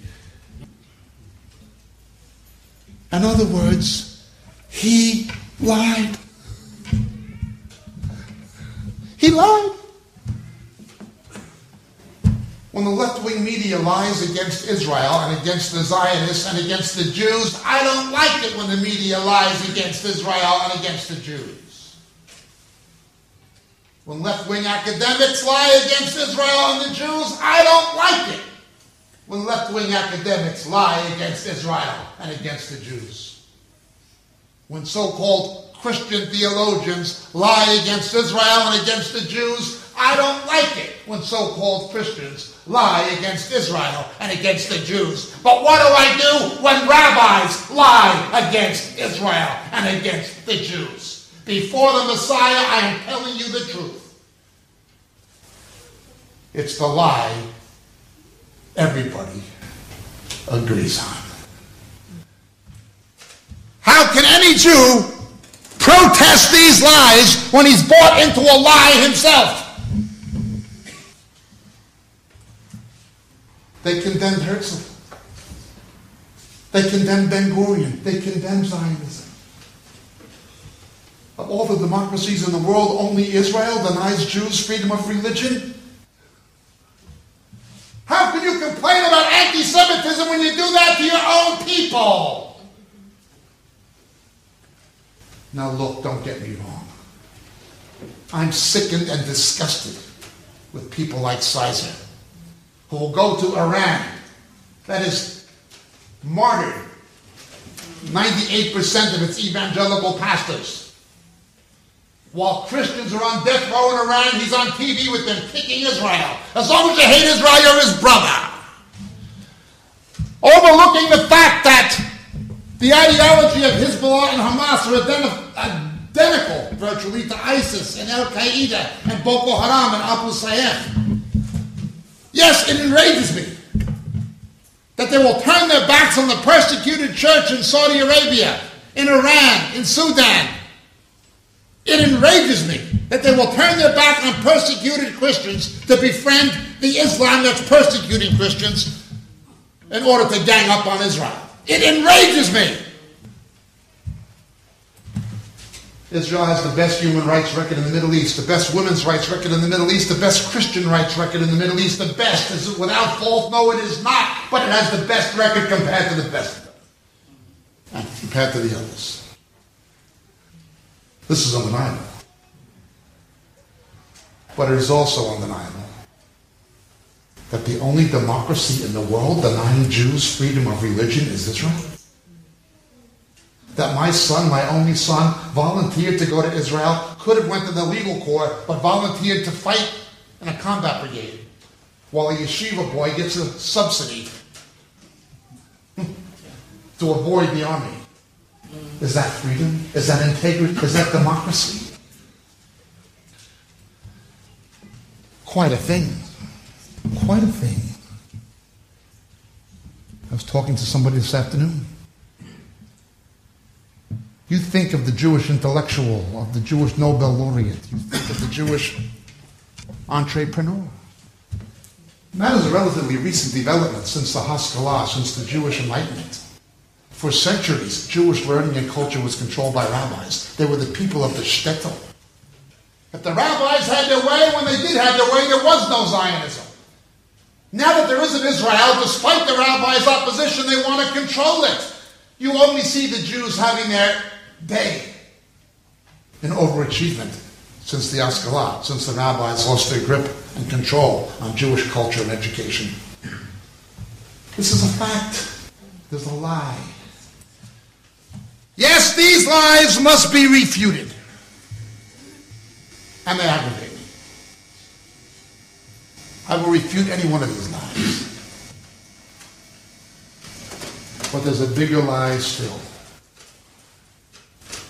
In other words, he lied. He lied. When the left-wing media lies against Israel and against the Zionists and against the Jews, I don't like it when the media lies against Israel and against the Jews. When left-wing academics lie against Israel and the Jews, I don't like it when left-wing academics lie against Israel and against the Jews. When so-called Christian theologians lie against Israel and against the Jews, I don't like it when so-called Christians lie against Israel and against the Jews. But what do I do when rabbis lie against Israel and against the Jews? Before the Messiah, I am telling you the truth. It's the lie everybody agrees on. How can any Jew protest these lies when he's bought into a lie himself? They condemned Herzl. They condemned Ben-Gurion. They condemned Zionism. Of all the democracies in the world, only Israel denies Jews freedom of religion? How can you complain about anti-Semitism when you do that to your own people? Now look, don't get me wrong. I'm sickened and disgusted with people like Sizer, who will go to Iran, that is martyred 98% of its evangelical pastors. While Christians are on death row in Iran, he's on TV with them kicking Israel. As long as you hate Israel, you're his brother. Overlooking the fact that the ideology of Hezbollah and Hamas are identical virtually to ISIS and Al-Qaeda and Boko Haram and Abu Sayyaf. Yes, it enrages me that they will turn their backs on the persecuted church in Saudi Arabia, in Iran, in Sudan. It enrages me that they will turn their back on persecuted Christians to befriend the Islam that's persecuting Christians in order to gang up on Israel. It enrages me. Israel has the best human rights record in the Middle East, the best women's rights record in the Middle East, the best Christian rights record in the Middle East. The best. Is it without fault? No, it is not. But it has the best record compared to the best. And compared to the others. This is undeniable. But it is also undeniable that the only democracy in the world denying Jews freedom of religion is Israel. That my son, my only son, volunteered to go to Israel, could have went to the legal court, but volunteered to fight in a combat brigade, while a yeshiva boy gets a subsidy to avoid the army. Is that freedom? Is that integrity? Is that democracy? Quite a thing. Quite a thing. I was talking to somebody this afternoon. You think of the Jewish intellectual, of the Jewish Nobel laureate. You think of the Jewish entrepreneur. And that is a relatively recent development since the Haskalah, since the Jewish Enlightenment. For centuries, Jewish learning and culture was controlled by rabbis. They were the people of the shtetl. If the rabbis had their way, when they did have their way, there was no Zionism. Now that there is an Israel, despite the rabbis' opposition, they want to control it. You only see the Jews having their day in overachievement since the Haskalah, since the rabbis lost their grip and control on Jewish culture and education. This is a fact. There's a lie. Yes, these lies must be refuted. And they aggravate me. I will refute any one of these lies. But there's a bigger lie still.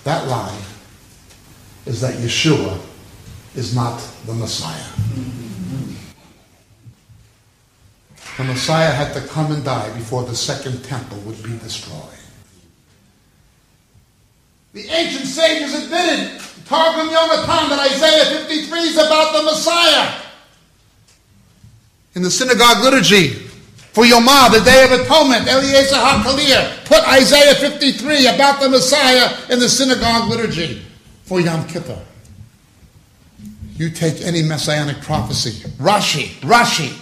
That lie is that Yeshua is not the Messiah. The Messiah had to come and die before the second temple would be destroyed. The ancient sages admitted, Targum Yonatan, that Isaiah 53 is about the Messiah. In the synagogue liturgy for Yomah, the Day of Atonement, Eliezer HaKalir put Isaiah 53 about the Messiah in the synagogue liturgy for Yom Kippur. You take any messianic prophecy, Rashi,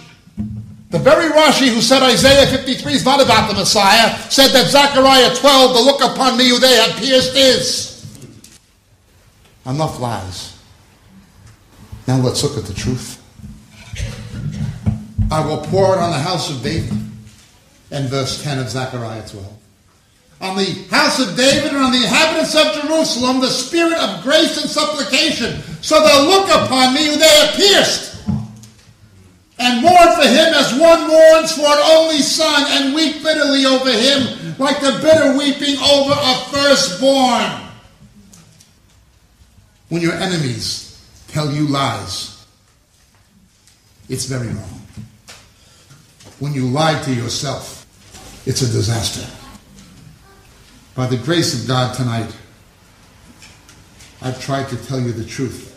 the very Rashi who said Isaiah 53 is not about the Messiah, said that Zechariah 12, the look upon me who they had pierced is. Enough lies. Now let's look at the truth. I will pour it on the house of David, in verse 10 of Zechariah 12. On the house of David and on the inhabitants of Jerusalem, the spirit of grace and supplication, so they'll look upon me who they have pierced, and mourn for him as one mourns for an only son, and weep bitterly over him like the bitter weeping over a firstborn. When your enemies tell you lies, it's very wrong. When you lie to yourself, it's a disaster. By the grace of God tonight, I've tried to tell you the truth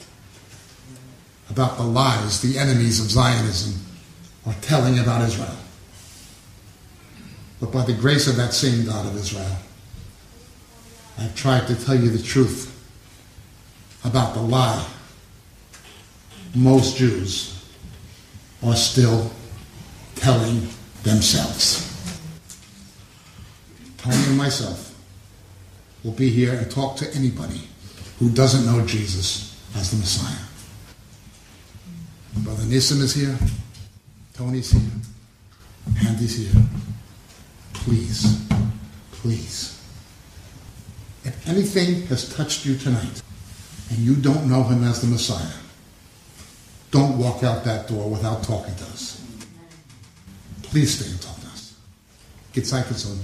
about the lies the enemies of Zionism are telling about Israel. But by the grace of that same God of Israel, I've tried to tell you the truth about the lie most Jews are still telling themselves. Tony and myself will be here and talk to anybody who doesn't know Jesus as the Messiah. Brother Nissim is here. Tony's here. Andy's here. Please, please. If anything has touched you tonight and you don't know him as the Messiah, don't walk out that door without talking to us. Please stay and talk to us. Get Zeichen,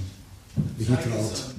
Lichtraut.